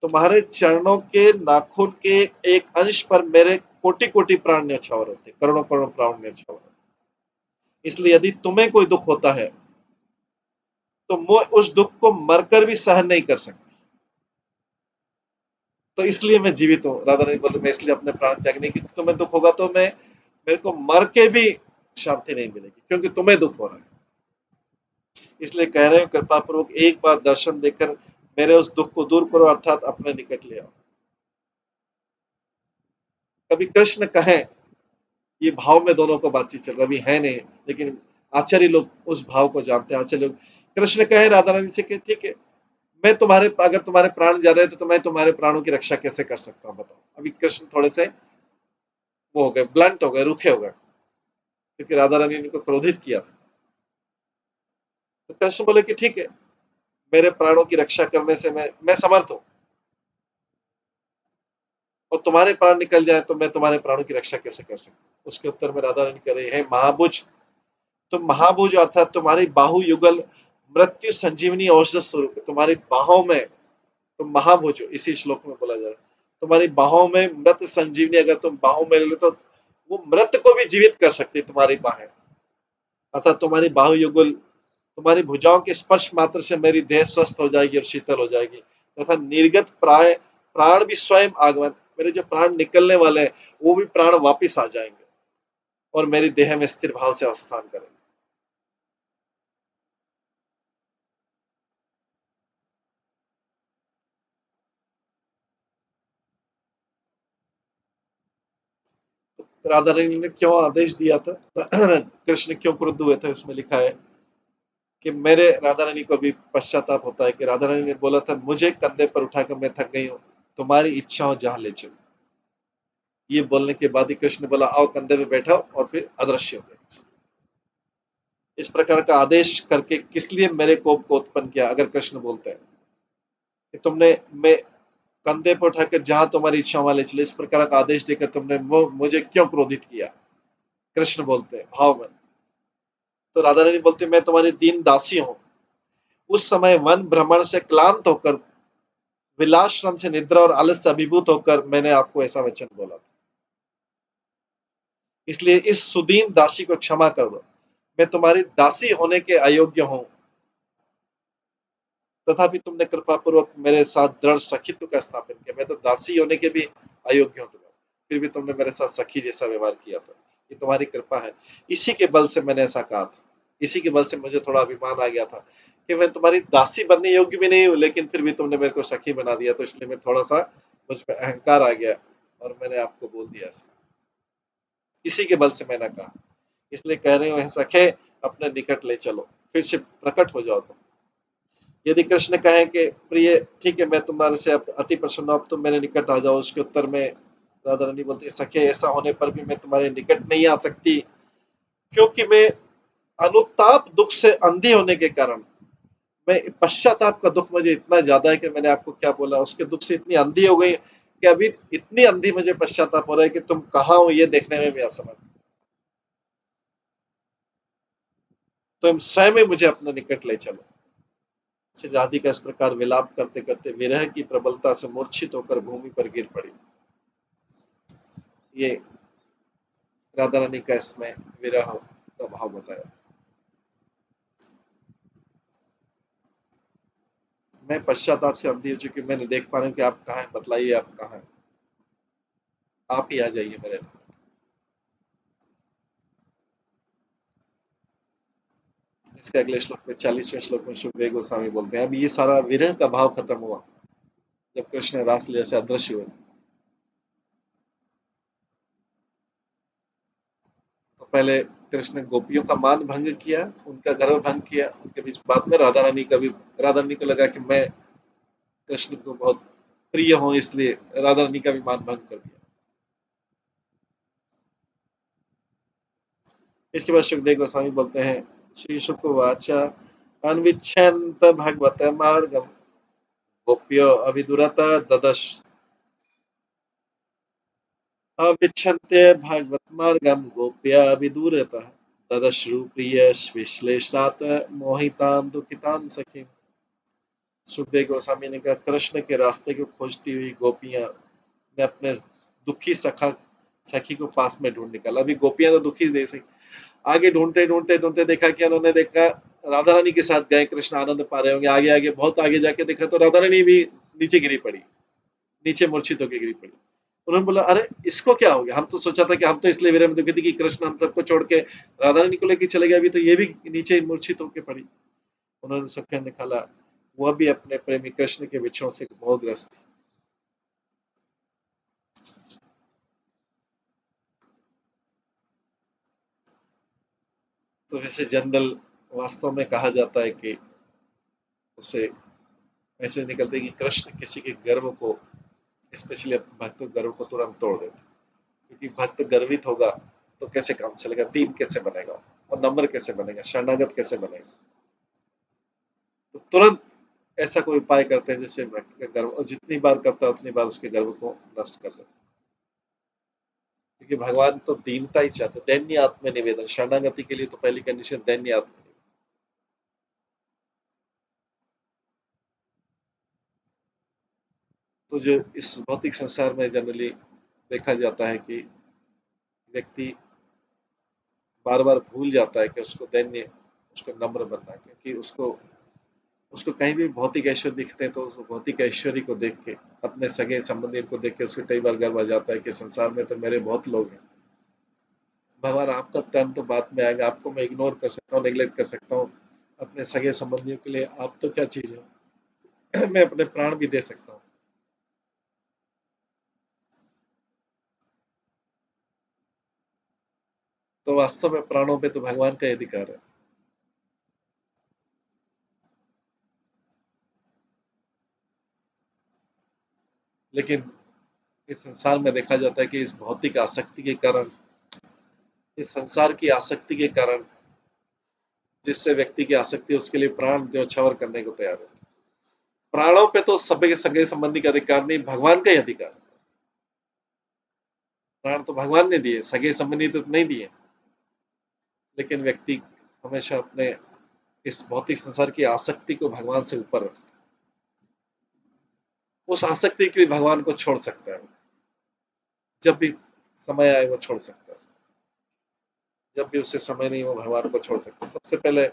तुम्हारे चरणों के नाखून के एक अंश पर मेरे कोटि कोटि प्राण न्यौछावर होते, करोड़ों करोड़ प्राण न्यौछावर। इसलिए यदि तुम्हें कोई दुख होता है तो मैं उस दुख को मरकर भी सहन नहीं कर सकती, तो इसलिए मैं जीवित हूँ। राधा रानी बोले, मैं इसलिए अपने प्राण त्याग नहीं, क्योंकि तुम्हें दुख होगा तो मैं मेरे को मर के भी शांति नहीं मिलेगी, क्योंकि तुम्हें दुख हो रहा है। इसलिए कह रहे हैं, कृपा पूर्वक एक बार दर्शन देकर मेरे उस दुख को दूर करो, अर्थात अपने निकट ले आओ। कभी कृष्ण कहें, ये भाव में दोनों को बातचीत चल रही है नहीं, लेकिन आचार्य लोग उस भाव को जानते हैं। आचार्य लोग कृष्ण कहे राधा रानी से कि ठीक है, मैं तुम्हारे अगर तुम्हारे प्राण जा रहे थे तो मैं तुम्हारे प्राणों की रक्षा कैसे कर सकता हूँ, बताओ। अभी कृष्ण थोड़े से वो हो गए, ब्लंट हो गए, रूखे हो गए, क्योंकि राधा रानी ने उनको क्रोधित किया था। तो कृष्ण बोले कि ठीक है, मेरे प्राणों की रक्षा करने से मैं समर्थ हूं, और तुम्हारे प्राण निकल जाए तो मैं तुम्हारे प्राणों की रक्षा कैसे कर सकता हूं। उसके उत्तर में राधा रानी कह रही है, महाभुज, तुम महाभुज अर्थात तुम्हारी बाहु युगल मृत्यु संजीवनी औषध स्वरूप, तुम्हारी बाहों में तुम महाभुज हो, इसी श्लोक में बोला जा रहा है। तुम्हारी बाहों में मृत संजीवनी, अगर तुम बाहों में ले लो तो वो मृत को भी जीवित कर सकती है तुम्हारी बाहें। अर्थात तुम्हारी बाहु युगल, तुम्हारी भुजाओं के स्पर्श मात्र से मेरी देह स्वस्थ हो जाएगी और शीतल हो जाएगी, तथा निर्गत प्राय प्राण भी स्वयं आगमन, मेरे जो प्राण निकलने वाले हैं वो भी प्राण वापिस आ जाएंगे और मेरी देह में स्थिर भाव से अवस्थान करेंगे। राधा रानी ने क्यों आदेश दिया था, कृष्ण क्यों क्रुद्ध हुए थे, उसमें लिखा है कि मेरे राधा रानी को भी पश्चाताप होता है कि राधा रानी ने बोला था, मुझे कंधे पर उठाकर मैं थक गई हूँ, तुम्हारी इच्छा हो जहां ले चलो। ये बोलने के बाद ही कृष्ण बोला, आओ कंधे पे बैठाओ, और फिर अदृश्य हो गए। इस प्रकार का आदेश करके किस लिए मेरे कोप को उत्पन्न किया, अगर कृष्ण बोलते हैं कि तुमने मैं कंधे पर उठाकर जहां तुम्हारी इच्छा वहां ले चलो, इस प्रकार का आदेश देकर तुमने मुझे क्यों क्रोधित किया। कृष्ण बोलते हैं भाव में। तो राधा रानी बोलती, मैं तुम्हारी दीन दासी हूं। उस समय वन भ्रमण से क्लांत होकर, विलाश्रम से निद्रा और आलस से अभिभूत होकर मैंने आपको ऐसा वचन बोला था, इसलिए इस सुदीन दासी को क्षमा कर दो। मैं तुम्हारी दासी होने के अयोग्य हूं, तथापि तुमने कृपा पूर्वक मेरे साथ दृढ़ सखित्व का स्थापन किया। मैं तो दासी होने के भी अयोग्य हूं तुम्हें, फिर भी तुमने मेरे साथ सखी जैसा व्यवहार किया था। ये तुम्हारी कृपा है, इसी के बल से मैंने ऐसा कहा था। इसी के बल से मुझे थोड़ा अभिमान आ गया था कि मैं तुम्हारी दासी बनने योग्य भी नहीं हूं, लेकिन फिर भी तुमने मेरे को सखी बना दिया, तो इसलिए मैं थोड़ा सा, मुझ पर अहंकार आ गया और मैंने आपको बोल दिया ऐसा। इसी के बल से मैंने कहा, इसलिए कह रहे हो सखे, अपने निकट ले चलो, फिर से प्रकट हो जाओ तुम। यदि कृष्ण कहें कि प्रिय ठीक है, मैं तुम्हारे से अति प्रसन्न हूं, अब तुम मेरे निकट आ जाओ, उसके उत्तर में राधा रानी बोलती है, सखे ऐसा होने पर भी मैं तुम्हारे निकट नहीं आ सकती, क्योंकि मैं अनुताप दुख से अंधी होने के कारण, मैं पश्चाताप का दुख मुझे इतना ज्यादा है कि मैंने आपको क्या बोला, उसके दुख से इतनी अंधी हो गई कि अभी इतनी अंधी मुझे पश्चाताप हो रहा है कि तुम कहाँ हो ये देखने में भी असमर्थ। तुम स्वयं ही मुझे अपने निकट ले चलो। श्री राधिका इस प्रकार विलाप करते करते विरह की प्रबलता से मूर्छित होकर भूमि पर गिर पड़ी। ये राधा रानी का इसमें विरह का भाव बताया। मैं पश्चाताप से अंधी हो चुकी, मैं नहीं देख पा रहा हूँ कि आप कहाँ हैं, बतलाइए आप कहाँ हैं, आप ही आ जाइए मेरे। इसके अगले श्लोक में 40वें श्लोक में सुखदेव गोस्वामी बोलते हैं, अब ये सारा विरह का भाव खत्म हुआ जब कृष्ण रासलीला से अदृश्य हुए। तो पहले कृष्ण गोपियों का मान भंग किया, उनका गर्व भंग किया, उनके बीच बाद में राधा रानी का भी, राधा रानी को लगा कि मैं कृष्ण को बहुत प्रिय हो, इसलिए राधा रानी का भी मान भंग कर दिया। इसके बाद सुखदेव गोस्वामी बोलते हैं, श्री शुक वाचा अनविच्छन्त भगवत मार्गम गोप्यो अविदुरत ददश अविच्छन्ते भागवत मार्गम गोप्य अविदुरत ददश्रु प्रिय विश्लेषात मोहितान दुखितान सखी। सुखदेव गोस्वामी ने कहा, कृष्ण के रास्ते को खोजती हुई गोपियां ने अपने दुखी सखी को पास में ढूंढ निकाला। अभी गोपियां तो दुखी दे सकी, आगे ढूंढते ढूंढते ढूंढते देखा कि उन्होंने देखा राधा रानी के साथ गए, कृष्ण आनंद पा रहे होंगे। आगे आगे बहुत आगे जाके देखा तो राधा रानी भी नीचे गिरी पड़ी, नीचे मूर्छित होकर गिरी पड़ी। उन्होंने बोला, अरे इसको क्या हो गया? हम तो सोचा था कि हम तो इसलिए विरह में दुखी थी कि कृष्ण हम सबको छोड़ के राधा रानी को लेकर चले गए, अभी तो ये भी नीचे मूर्छित होकर पड़ी। उन्होंने सख्य निकाला, वह भी अपने प्रेमी कृष्ण के विछोह से मोहग्रस्त थी। तो वैसे जनरल वास्तव में कहा जाता है कि उसे ऐसे निकलते कि कृष्ण किसी के गर्व को, स्पेशली भक्त गर्व को तुरंत तोड़ देते, क्योंकि भक्त गर्वित होगा तो कैसे काम चलेगा, दीन कैसे बनेगा और नम्र कैसे बनेगा, शरणागत कैसे बनेगा। तो तुरंत ऐसा कोई उपाय करते हैं जिससे भक्त का गर्व, और जितनी बार करता है उतनी बार उसके गर्व को नष्ट कर देता है। क्योंकि भगवान तो दीनता ही चाहते, दैन्य आत्म निवेदन। शरणागति के लिए तो पहली कंडीशन दैन्य आत्म। तो जो इस भौतिक संसार में जनरली देखा जाता है कि व्यक्ति बार बार भूल जाता है कि उसको दैन्य, उसको नम्र बनना है, क्योंकि उसको उसको कहीं भी भौतिक ऐश्वर्य दिखते हैं तो उस भौतिक ऐश्वर्य को देख के, अपने सगे संबंधी को देख के उसको कई बार गर्व आ जाता है कि संसार में तो मेरे बहुत लोग हैं। भगवान आपका टर्न तो बाद में आएगा, आपको मैं इग्नोर कर सकता हूँ, नेग्लेक्ट कर सकता हूँ, अपने सगे संबंधियों के लिए आप तो क्या चीज है मैं अपने प्राण भी दे सकता हूँ। तो वास्तव में प्राणों पे तो भगवान का अधिकार है। लेकिन इस संसार में देखा जाता है कि इस भौतिक आसक्ति के कारण, इस संसार की आसक्ति के कारण, जिससे व्यक्ति की आसक्ति उसके लिए प्राण न्यौछावर करने को तैयार है। प्राणों पे तो सभी सगे संबंधी का अधिकार नहीं, भगवान का ही अधिकार है। प्राण तो भगवान ने दिए, सगे संबंधी तो नहीं दिए। लेकिन व्यक्ति हमेशा अपने इस भौतिक संसार की आसक्ति को भगवान से ऊपर रखता है। उस आसक्ति के लिए भगवान को छोड़ सकता है, जब भी समय आए वो छोड़ सकता है। जब भी उसे समय नहीं हो भगवान को छोड़ सकता है। सबसे पहले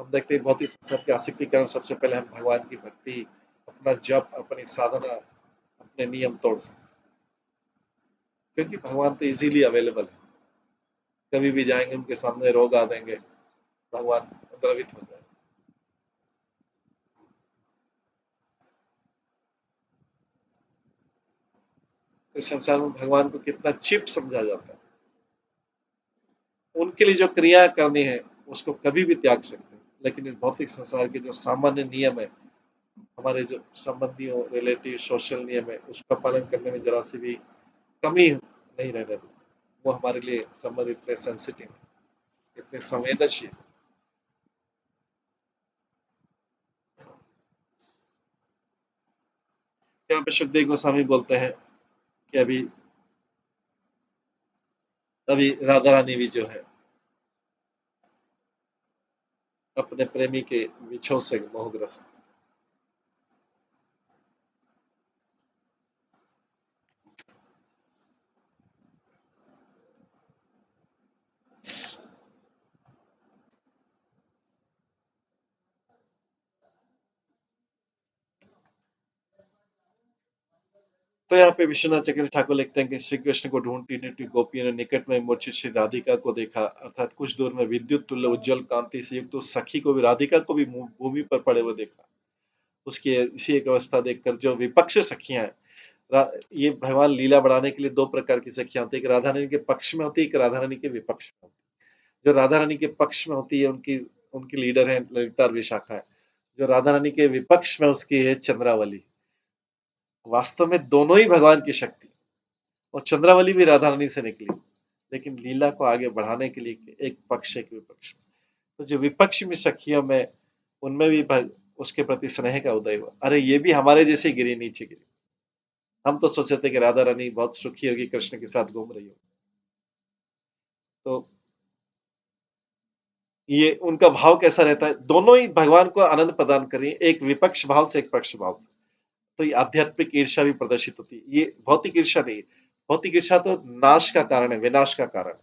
हम देखते हैं भौतिक संसार की आसक्ति के कारण सबसे पहले हम भगवान की भक्ति, अपना जप, अपनी साधना, अपने नियम तोड़ सकते हैं, क्योंकि भगवान तो इजीली अवेलेबल है। कभी भी जाएंगे उनके सामने रोग आ देंगे, भगवान द्रवित हो जाए। इस संसार में भगवान को कितना चिप समझा जाता है। उनके लिए जो क्रिया करनी है उसको कभी भी त्याग सकते हैं, लेकिन इस भौतिक संसार के जो सामान्य नियम है, हमारे जो संबंधियों, रिलेटिव, सोशल नियम है, उसका पालन करने में जरा सी भी कमी नहीं रहने देते। वो हमारे लिए संबंध इतने सेंसिटिव, इतने संवेदनशील। यहाँ पे सुखदेव गोस्वामी बोलते हैं कि अभी अभी राधा रानी भी जो है अपने प्रेमी के विछोह से मोहग्रस्त। तो यहाँ पे विश्वनाथ चक्रवर्ती ठाकुर लिखते हैं कि श्री कृष्ण को ढूंढती ढूंढती गोपियों ने निकट में मूर्छित श्री राधिका को देखा, अर्थात कुछ दूर में विद्युत तुल्य उज्जवल कांति से युक्त उस सखी को भी, राधिका को भी भूमि पर पड़े हुए देखा। उसकी इसी एक अवस्था देखकर जो विपक्ष सखियां हैं, ये भगवान लीला बढ़ाने के लिए दो प्रकार की सखियां होती है, एक राधा रानी के पक्ष में होती है, एक राधा रानी के विपक्ष में होती है। जो राधा रानी के पक्ष में होती है उनकी उनकी लीडर है ललिता और विशाखा है। जो राधा रानी के विपक्ष में उसकी है चंद्रावली। वास्तव में दोनों ही भगवान की शक्ति, और चंद्रावली भी राधा रानी से निकली, लेकिन लीला को आगे बढ़ाने के लिए एक पक्ष एक विपक्ष। तो जो विपक्ष में सखियों में, उनमें भी उसके प्रति स्नेह का उदय हुआ। अरे ये भी हमारे जैसे गिरी, नीचे गिरी। हम तो सोचते थे कि राधा रानी बहुत सुखी होगी, कृष्ण के साथ घूम रही हो। तो ये उनका भाव कैसा रहता है, दोनों ही भगवान को आनंद प्रदान करें, एक विपक्ष भाव से एक पक्ष भाव से। तो ये आध्यात्मिक ईर्ष्या भी प्रदर्शित होती है। ये भौतिक ईर्ष्या नहीं, भौतिक ईर्ष्या तो नाश का कारण है, विनाश का कारण है।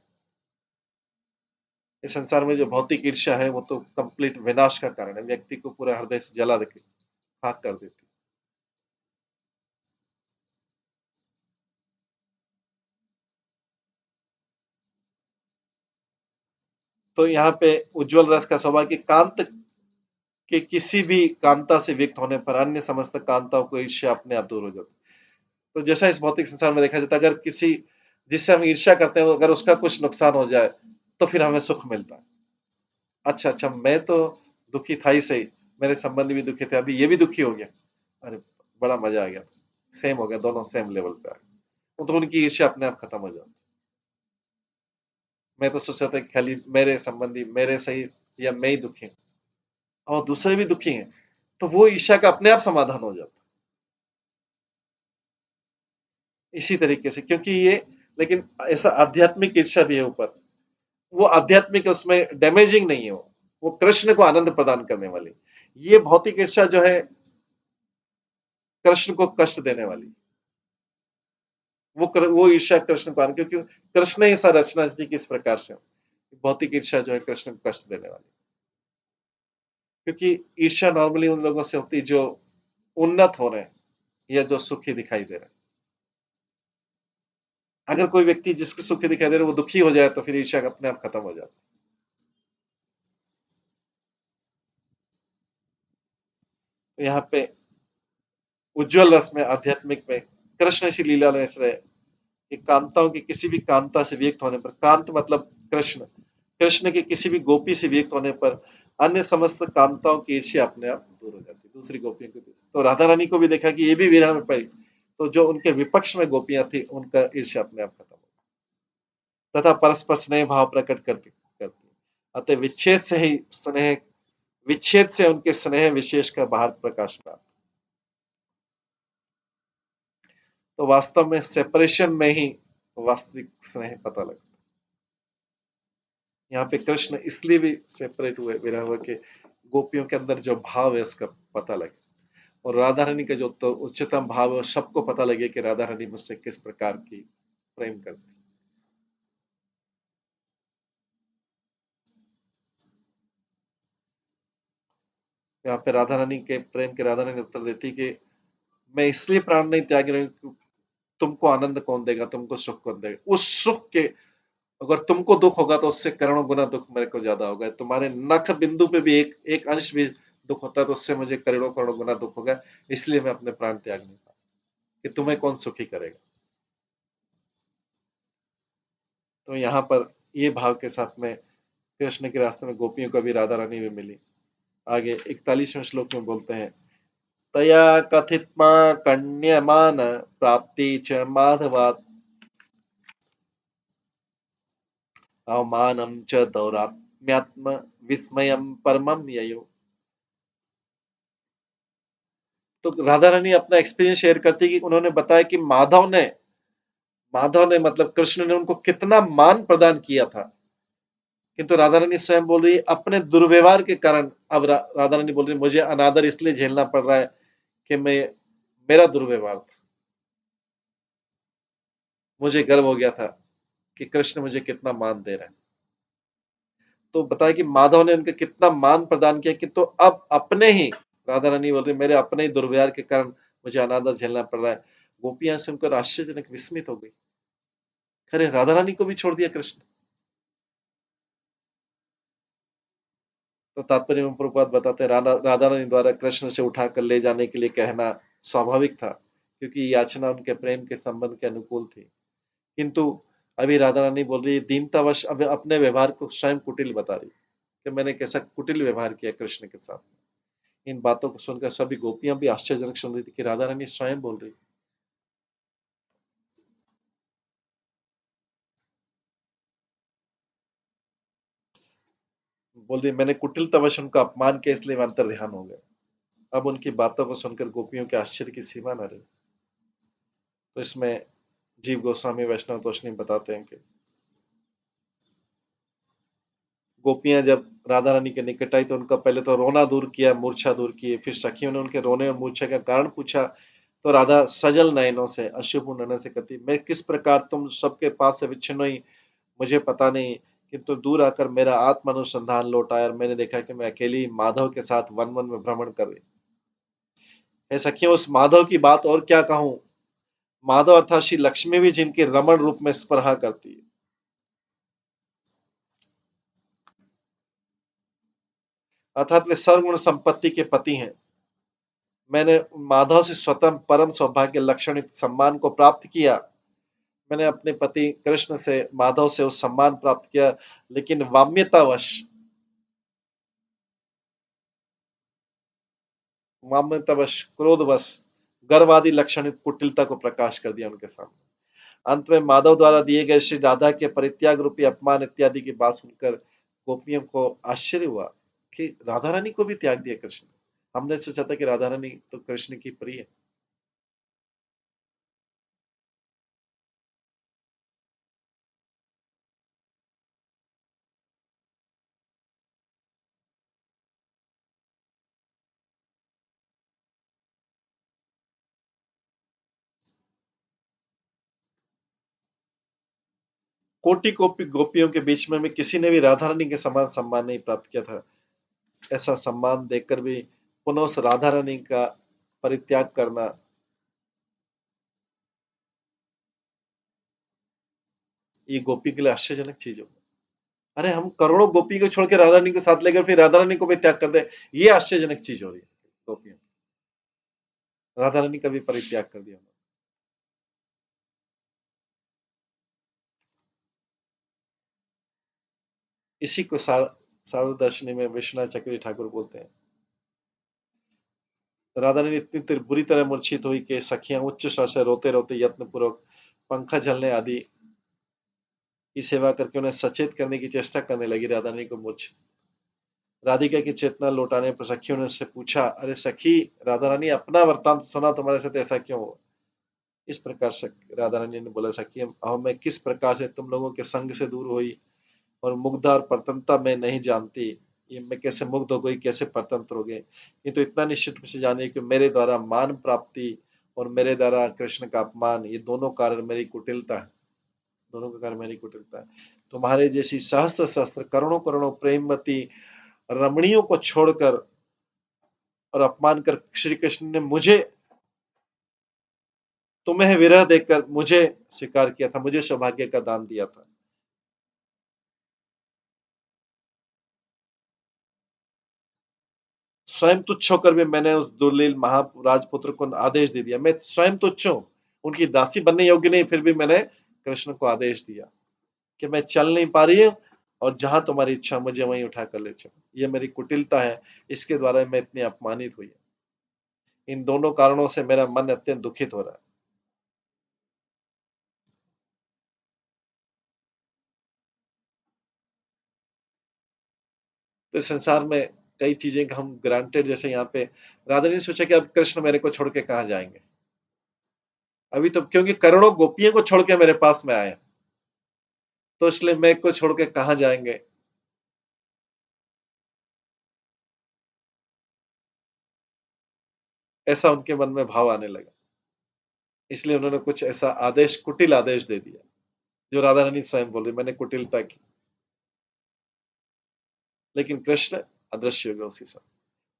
इस संसार में जो भौतिक ईर्ष्या है वो तो कंप्लीट विनाश का कारण है, व्यक्ति को पूरा हृदय से जला देती, खाक कर देती। तो यहाँ पे उज्जवल रस का स्वभाव कि कांत के किसी भी कांता से व्यक्त होने पर अन्य समस्त कांताओं को ईर्ष्या अपने आप दूर हो जाती। तो जैसा इस भौतिक संसार में देखा जाता है, अगर किसी जिससे हम ईर्ष्या करते हैं अगर उसका कुछ नुकसान हो जाए तो फिर हमें सुख मिलता है। अच्छा अच्छा, मैं तो दुखी था ही सही, मेरे संबंधी भी दुखी थे, अभी ये भी दुखी हो गया, अरे बड़ा मजा आ गया, सेम हो गया, दोनों सेम लेवल पे आ गए। तो उनकी ईर्ष्या अपने आप खत्म हो जाती। मैं तो सोचा था कि खाली मेरे संबंधी मेरे सही या मैं ही दुखी हूँ, और दूसरे भी दुखी हैं, तो वो ईर्ष्या का अपने आप समाधान हो जाता। इसी तरीके से, क्योंकि ये, लेकिन ऐसा आध्यात्मिक ईर्ष्या भी है ऊपर, वो आध्यात्मिक उसमें डैमेजिंग नहीं है, वो कृष्ण को आनंद प्रदान करने वाली। ये भौतिक ईर्ष्या जो है कृष्ण को कष्ट देने वाली, वो ईर्ष्या कृष्ण को, क्योंकि कृष्ण ही ऐसा रचना थी किस प्रकार से, भौतिक ईर्ष्या जो है कृष्ण को कष्ट देने वाली। क्योंकि ईर्ष्या नॉर्मली उन लोगों से होती जो उन्नत हो रहे हैं या जो सुखी दिखाई दे रहे हैं। अगर कोई व्यक्ति जिसको सुखी दिखाई दे रहा है वो दुखी हो जाए तो फिर ईर्ष्या अपने आप खत्म हो जाती। तो यहाँ पे उज्जवल रस में, आध्यात्मिक में कृष्ण ऐसी लीला में रहे कि कांताओं की किसी भी कांता से व्यक्त होने पर, कांत मतलब कृष्ण, कृष्ण की किसी भी गोपी से व्यक्त होने पर अन्य समस्त कांताओं की ईर्ष्या अपने आप दूर हो जाती, दूसरी गोपियों के बीच। तो राधा रानी को भी देखा कि ये भी विरह में पड़ी, तो जो उनके विपक्ष में गोपियां थी उनका ईर्ष्या अपने आप खत्म हो, तथा परस्पर स्नेह भाव प्रकट करती। अतः विच्छेद से उनके स्नेह विशेष का बाहर प्रकाश पाता। तो वास्तव में सेपरेशन में ही वास्तविक स्नेह पता लगता। यहाँ पे कृष्ण इसलिए भी सेपरेट हुए, विरह हुए कि गोपियों के अंदर जो भाव है उसका पता लगे, और राधा रानी का जो तो उच्चतम भाव है सबको पता लगे कि राधा रानी मुझसे किस प्रकार की प्रेम करती। यहाँ पे राधा रानी के प्रेम के राधा रानी उत्तर देती कि मैं इसलिए प्राण नहीं त्याग रही हूँ, तुमको आनंद कौन देगा, तुमको सुख कौन देगा, उस सुख के, अगर तुमको दुख होगा तो उससे करोड़ों गुना दुख मेरे को ज्यादा होगा, तुम्हारे नख बिंदु पे भी एक एक अंश भी दुख होता है तो उससे मुझे करोड़ों करोड़ों गुना दुख होगा, इसलिए मैं अपने प्राण त्याग नहीं पाता कि तुम्हें कौन सुखी करेगा। तो यहाँ पर ये भाव के साथ में कृष्ण के रास्ते में गोपियों को भी राधा रानी भी मिली। आगे 41वें श्लोक में बोलते हैं, तया कथित्मा कण्यमान प्राप्ति च माधवात् अवमानं च दौरात्म्यात्म विस्मयं परमं ययो। तो राधा रानी अपना एक्सपीरियंस शेयर करती है कि उन्होंने बताया कि माधव ने मतलब कृष्ण ने उनको कितना मान प्रदान किया था, किंतु राधा रानी स्वयं बोल रही है अपने दुर्व्यवहार के कारण, अब राधा रानी बोल रही है मुझे अनादर इसलिए झेलना पड़ रहा है कि मेरा दुर्व्यवहार था, मुझे गर्व हो गया था कि कृष्ण मुझे कितना मान दे रहे हैं। तो बताया कि माधव ने उनके कितना मान प्रदान किया कि, तो अब अपने ही, राधा रानी बोल रही मेरे अपने ही दुर्व्यवहार के कारण मुझे अनादर झेलना पड़ रहा है। गोपियां सुनकर आश्चर्यजनक विस्मित हो गई, अरे राधा रानी को भी छोड़ दिया कृष्ण। तो तात्पर्य में प्रभुपाद बताते हैं राधा रानी द्वारा कृष्ण से उठाकर ले जाने के लिए कहना स्वाभाविक था, क्योंकि याचना उनके प्रेम के संबंध के अनुकूल थी। किंतु अभी राधा रानी बोल रही है दीनतावश, अब अपने व्यवहार को स्वयं कुटिल बता रही कि मैंने कैसा कुटिल व्यवहार किया कृष्ण के साथ। इन बातों को सुनकर सभी गोपियां भी आश्चर्यजनक सुन रही थी कि राधा रानी स्वयं बोल रही। बोल रही मैंने कुटिलतावश उनका अपमान किया इसलिए मैं अंतर ध्यान हो गया। अब उनकी बातों को सुनकर गोपियों के आश्चर्य की सीमा न रही। तो इसमें जीव गोस्वामी वैष्णव तोषणी बताते हैं कि गोपियां जब राधा रानी के निकट आई तो उनका पहले तो रोना दूर किया, मूर्छा दूर की, फिर सखियों ने उनके रोने और मूर्छा का कारण पूछा। तो राधा सजल नयनों से अश्रुपूर्ण नयनों से कहती, मैं किस प्रकार तुम सबके पास से विच्छिन्न हुई मुझे पता नहीं, किंतु दूर आकर मेरा आत्म अनुसंधान लौट आया और मैंने देखा कि मैं अकेली माधव के साथ वन वन में भ्रमण कर रही। हे सखियों, उस माधव की बात और क्या कहूं। माधव अर्थात श्री लक्ष्मी भी जिनके रमण रूप में स्पर्हा करती है, अर्थात वे सर्वगुण संपत्ति के पति हैं। मैंने माधव से स्वतः परम सौभाग्य लक्षण सम्मान को प्राप्त किया। मैंने अपने पति कृष्ण से माधव से उस सम्मान प्राप्त किया, लेकिन वाम्यतावश क्रोधवश गर्व आदि लक्षण कुटिलता को प्रकाश कर दिया उनके सामने। अंत में माधव द्वारा दिए गए श्री राधा के परित्याग रूपी अपमान इत्यादि की बात सुनकर गोपियों को आश्चर्य हुआ कि राधा रानी को भी त्याग दिया कृष्ण। हमने सोचा था कि राधा रानी तो कृष्ण की प्रिय है। कोटि कोटि गोपियों के बीच में भी किसी ने भी राधा रानी के समान सम्मान नहीं प्राप्त किया था। ऐसा सम्मान देखकर भी पुनः उस राधा रानी का परित्याग करना, ये गोपी के लिए आश्चर्यजनक चीज हो। अरे हम करोड़ों गोपी को छोड़ के राधा रानी को साथ लेकर फिर राधा रानी को भी त्याग कर दे, ये आश्चर्यजनक चीज हो रही है। गोपियों राधा रानी का भी परित्याग कर दिया। इसी को सारदर्शनी में विश्वनाथ चक्रवर्ती ठाकुर बोलते हैं, राधा रानी इतनी बुरी तरह मूर्छित हुई कि सखियां उच्च स्वर से रोते रोते यत्न पूर्वक पंखा झलने आदि की सेवा करके उन्हें सचेत करने की चेष्टा करने लगी। राधा रानी को मूर्छित राधिका की चेतना लौटाने पर सखियों ने उससे पूछा, अरे सखी राधा रानी, अपना वृत्तांत सुना, तुम्हारे साथ ऐसा क्यों हुआ। इस प्रकार राधा रानी ने बोला, सखी अब मैं किस प्रकार से तुम लोगों के संग से दूर हुई और मुग्धा और परतंत्रता मैं नहीं जानती। ये मैं कैसे मुग्ध हो गई, कैसे परतंत्र हो गई। ये तो इतना निश्चित रूप से जानिए कि मेरे द्वारा मान प्राप्ति और मेरे द्वारा कृष्ण का अपमान, ये दोनों कारण मेरी कुटिलता है। दोनों का कारण मेरी कुटिलता है। तुम्हारे जैसी सहस्त्र सहस्त्र करोड़ों करोड़ों प्रेमवती रमणियों को छोड़कर और अपमान कर श्री कृष्ण ने मुझे, तुम्हें विरह देकर मुझे स्वीकार किया था, मुझे सौभाग्य का दान दिया था। स्वयं तुच्छ होकर भी मैंने उस दुर्लील महाराजपुत्र को आदेश दे दिया। मैं स्वयं तुच्छ हूं, उनकी दासी बनने योग्य नहीं, फिर भी मैंने कृष्ण को आदेश दिया कि मैं चल नहीं पा रही हूं और जहां तुम्हारी इच्छा मुझे वहीं उठा कर ले चलो। ये मेरी कुटिलता है, इसके द्वारा मैं इतनी अपमानित हुई। इन दोनों कारणों से मेरा मन अत्यंत दुखित हो रहा है। तो इस संसार में कई चीजें का हम ग्रांटेड, जैसे यहाँ पे राधा ने सोचा कि अब कृष्ण मेरे को छोड़ के कहाँ जाएंगे। अभी तो क्योंकि करोड़ों गोपियों को छोड़ के मेरे पास में आए, तो इसलिए मैं को छोड़ के कहाँ जाएंगे। ऐसा उनके मन में भाव आने लगा। इसलिए उन्होंने कुछ ऐसा आदेश, कुटिल आदेश दे दिया, जो राधा रानी स्वयं बोल रही, मैंने कुटिलता की। लेकिन कृष्ण अदृश्य हो गए उसी समय।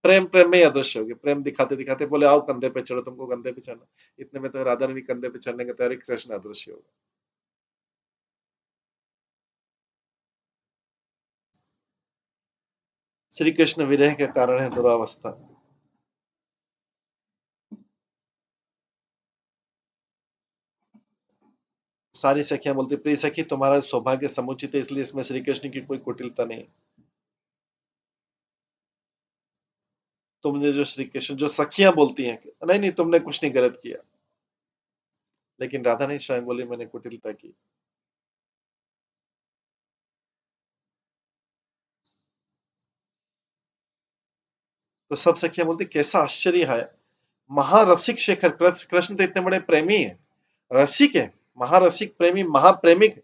प्रेम प्रेम में ही अदृश्य हो गए। प्रेम दिखाते दिखाते बोले, आओ कंधे पे चढ़ो, तुमको कंधे पे चढ़ना। इतने में तो राधा रानी कंधे पे चढ़ने के तैयारी, कृष्ण अदृश्य हो गए। श्री कृष्ण विरह के कारण है दुरावस्था। सारी सखियां बोलती, प्रिय सखी तुम्हारा सौभाग्य समुचित है, इसलिए इसमें श्री कृष्ण की कोई कुटिलता नहीं। तुमने जो श्री कृष्ण, जो सखियां बोलती हैं नहीं नहीं तुमने कुछ नहीं गलत किया, लेकिन राधा ने स्वयं बोली मैंने कुटिलता की। तो सब सखियां बोलती कैसा आश्चर्य है, महारसिक शेखर, कृष्ण तो इतने बड़े प्रेमी है, रसिक है, महारसिक प्रेमी, महाप्रेमिक,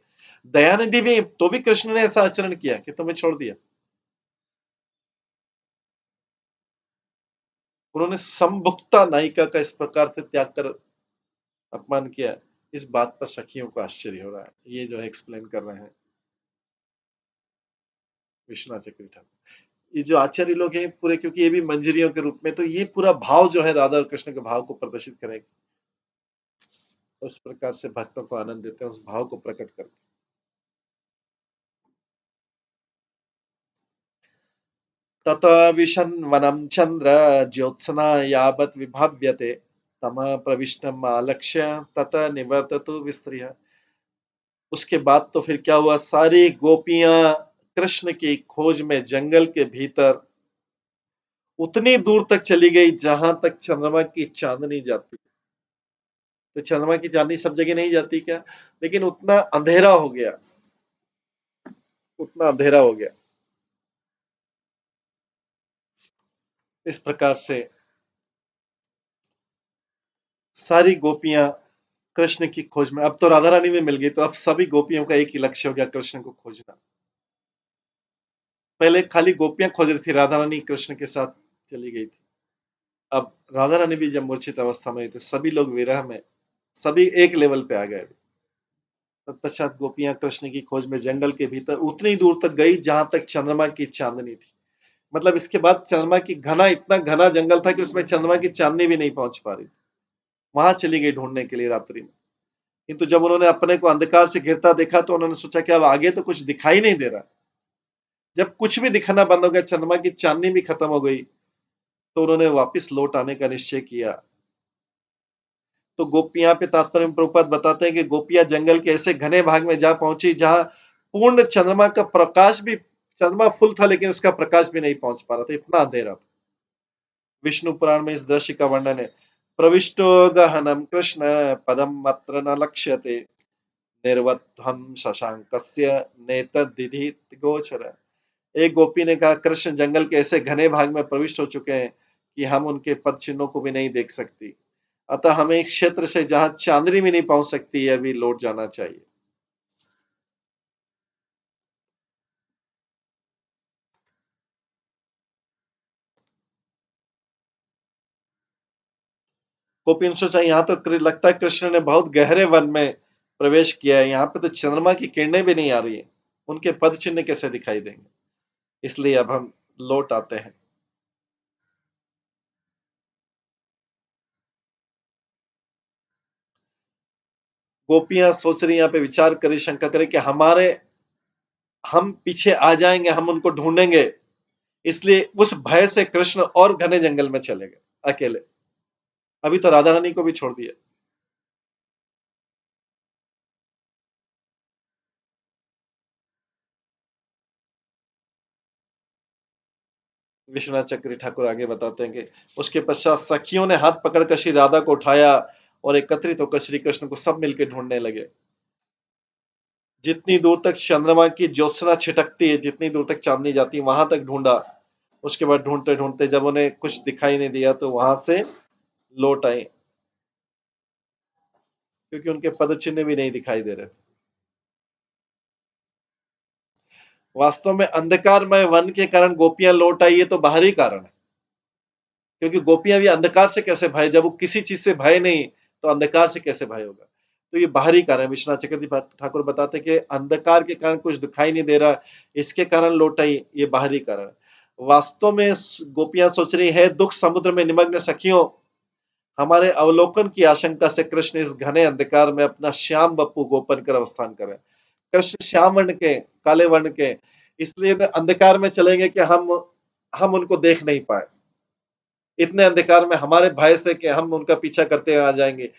दयानिधि भी, तो भी कृष्ण ने ऐसा आचरण किया कि तुम्हें छोड़ दिया। उन्होंने संभुक्ता नायिका का इस प्रकार से त्याग कर अपमान किया। इस बात पर सखियों को आश्चर्य हो रहा है। ये जो है एक्सप्लेन कर रहे हैं विश्वनाथ चक्रवर्ती ठाकुर। ये जो आचार्य लोग हैं पूरे, क्योंकि ये भी मंजरियों के रूप में, तो ये पूरा भाव जो है राधा और कृष्ण के भाव को प्रदर्शित करेंगे, उस प्रकार से भक्तों को आनंद देते हैं उस भाव को प्रकट करके। तत विशन वनम चंद्र ज्योत्सना यावत विभाव्यते तम प्रविष्टम आलक्ष्य तत निवर्ततु विस्त्रिय। उसके बाद तो फिर क्या हुआ, सारी गोपियां कृष्ण की खोज में जंगल के भीतर उतनी दूर तक चली गई जहां तक चंद्रमा की चांदनी जाती। तो चंद्रमा की चांदनी सब जगह नहीं जाती क्या, लेकिन उतना अंधेरा हो गया, उतना अंधेरा हो गया। इस प्रकार से सारी गोपियां कृष्ण की खोज में, अब तो राधा रानी भी मिल गई, तो अब सभी गोपियों का एक ही लक्ष्य हो गया, कृष्ण को खोजना। पहले खाली गोपियां खोज रही थी, राधा रानी कृष्ण के साथ चली गई थी। अब राधा रानी भी जब मूर्छित अवस्था में हुई तो सभी लोग विरह में, सभी एक लेवल पे आ गए। तत्पश्चात गोपियां कृष्ण की खोज में जंगल के भीतर उतनी दूर तक गई जहां तक चंद्रमा की चांदनी थी। मतलब इसके बाद चंद्रमा की घना, इतना घना जंगल था कि उसमें चंद्रमा की चांदनी भी नहीं पहुंच पा रही। वहां चली गई ढूंढने के लिए रात्रि में। किंतु जब उन्होंने अपने को अंधकार से घिरता देखा तो उन्होंने सोचा कि अब आगे तो कुछ दिखाई नहीं दे रहा। जब कुछ भी दिखना बंद हो गया, चंद्रमा की चांदनी भी खत्म हो गई, तो उन्होंने वापस लौट आने का निश्चय किया। तो गोपियां पे तात्पर्य में प्रभुपाद बताते हैं कि गोपियां जंगल के ऐसे घने भाग में जा पहुंची जहां पूर्ण चंद्रमा का प्रकाश भी, चंद्रमा फुल था लेकिन उसका प्रकाश भी नहीं पहुंच पा रहा था, इतना अंधेरा था। विष्णु पुराण में इस दृश्य का वर्णन है। प्रविष्टो गहनम कृष्ण पदम अत्र न लक्ष्यते निर्वत्वम शशांकस्य नेतद्दिधि गोचर। एक गोपी ने कहा कृष्ण जंगल के ऐसे घने भाग में प्रविष्ट हो चुके हैं कि हम उनके पद चिन्हों को भी नहीं देख सकती, अतः हमें एक क्षेत्र से जहां चांदनी भी नहीं पहुंच सकती है अभी लौट जाना चाहिए। गोपी ने सोचा यहाँ तो लगता है कृष्ण ने बहुत गहरे वन में प्रवेश किया है, यहाँ पे तो चंद्रमा की किरणें भी नहीं आ रही है, उनके पद चिन्ह कैसे दिखाई देंगे। इसलिए अब हम लौट आते हैं। गोपियां सोच रही, यहाँ पे विचार करें, शंका करें कि हमारे, हम पीछे आ जाएंगे, हम उनको ढूंढेंगे। इसलिए उस भय से कृष्ण और घने जंगल में चले गए अकेले। अभी तो राधा रानी को भी छोड़ दिया। विश्वनाथ चक्री ठाकुर आगे बताते हैं कि उसके पश्चात सखियों ने हाथ पकड़कर श्री राधा को उठाया और एकत्रित होकर श्री कृष्ण को सब मिलकर ढूंढने लगे। जितनी दूर तक चंद्रमा की ज्योत्सना छिटकती है, जितनी दूर तक चांदनी जाती है, वहां तक ढूंढा। उसके बाद ढूंढते ढूंढते जब उन्हें कुछ दिखाई नहीं दिया तो वहां से लौट आए, क्योंकि उनके पद चिन्ह भी नहीं दिखाई दे रहे थे। वास्तव में अंधकारमय वन के कारण गोपियां लौट आई, ये तो बाहरी कारण है। क्योंकि गोपियां भी अंधकार से कैसे भय, जब वो किसी चीज से भय नहीं तो अंधकार से कैसे भय होगा। तो ये बाहरी कारण। विश्वनाथ चक्रवर्ती ठाकुर बताते कि अंधकार के कारण कुछ दिखाई नहीं दे रहा, इसके कारण लौट आई, ये बाहरी कारण। वास्तव में गोपियां सोच रही है, दुख समुद्र में निमग्न सखियों, हमारे अवलोकन की आशंका से कृष्ण इस घने अंधकार में अपना श्याम बप्पू गोपन कर अवस्थान करे। कृष्ण श्याम वर्ण के, काले वर्ण के, इसलिए अंधकार में चलेंगे कि हम उनको देख नहीं पाए। इतने अंधकार में हमारे भय से कि हम उनका पीछा करते आ जाएंगे,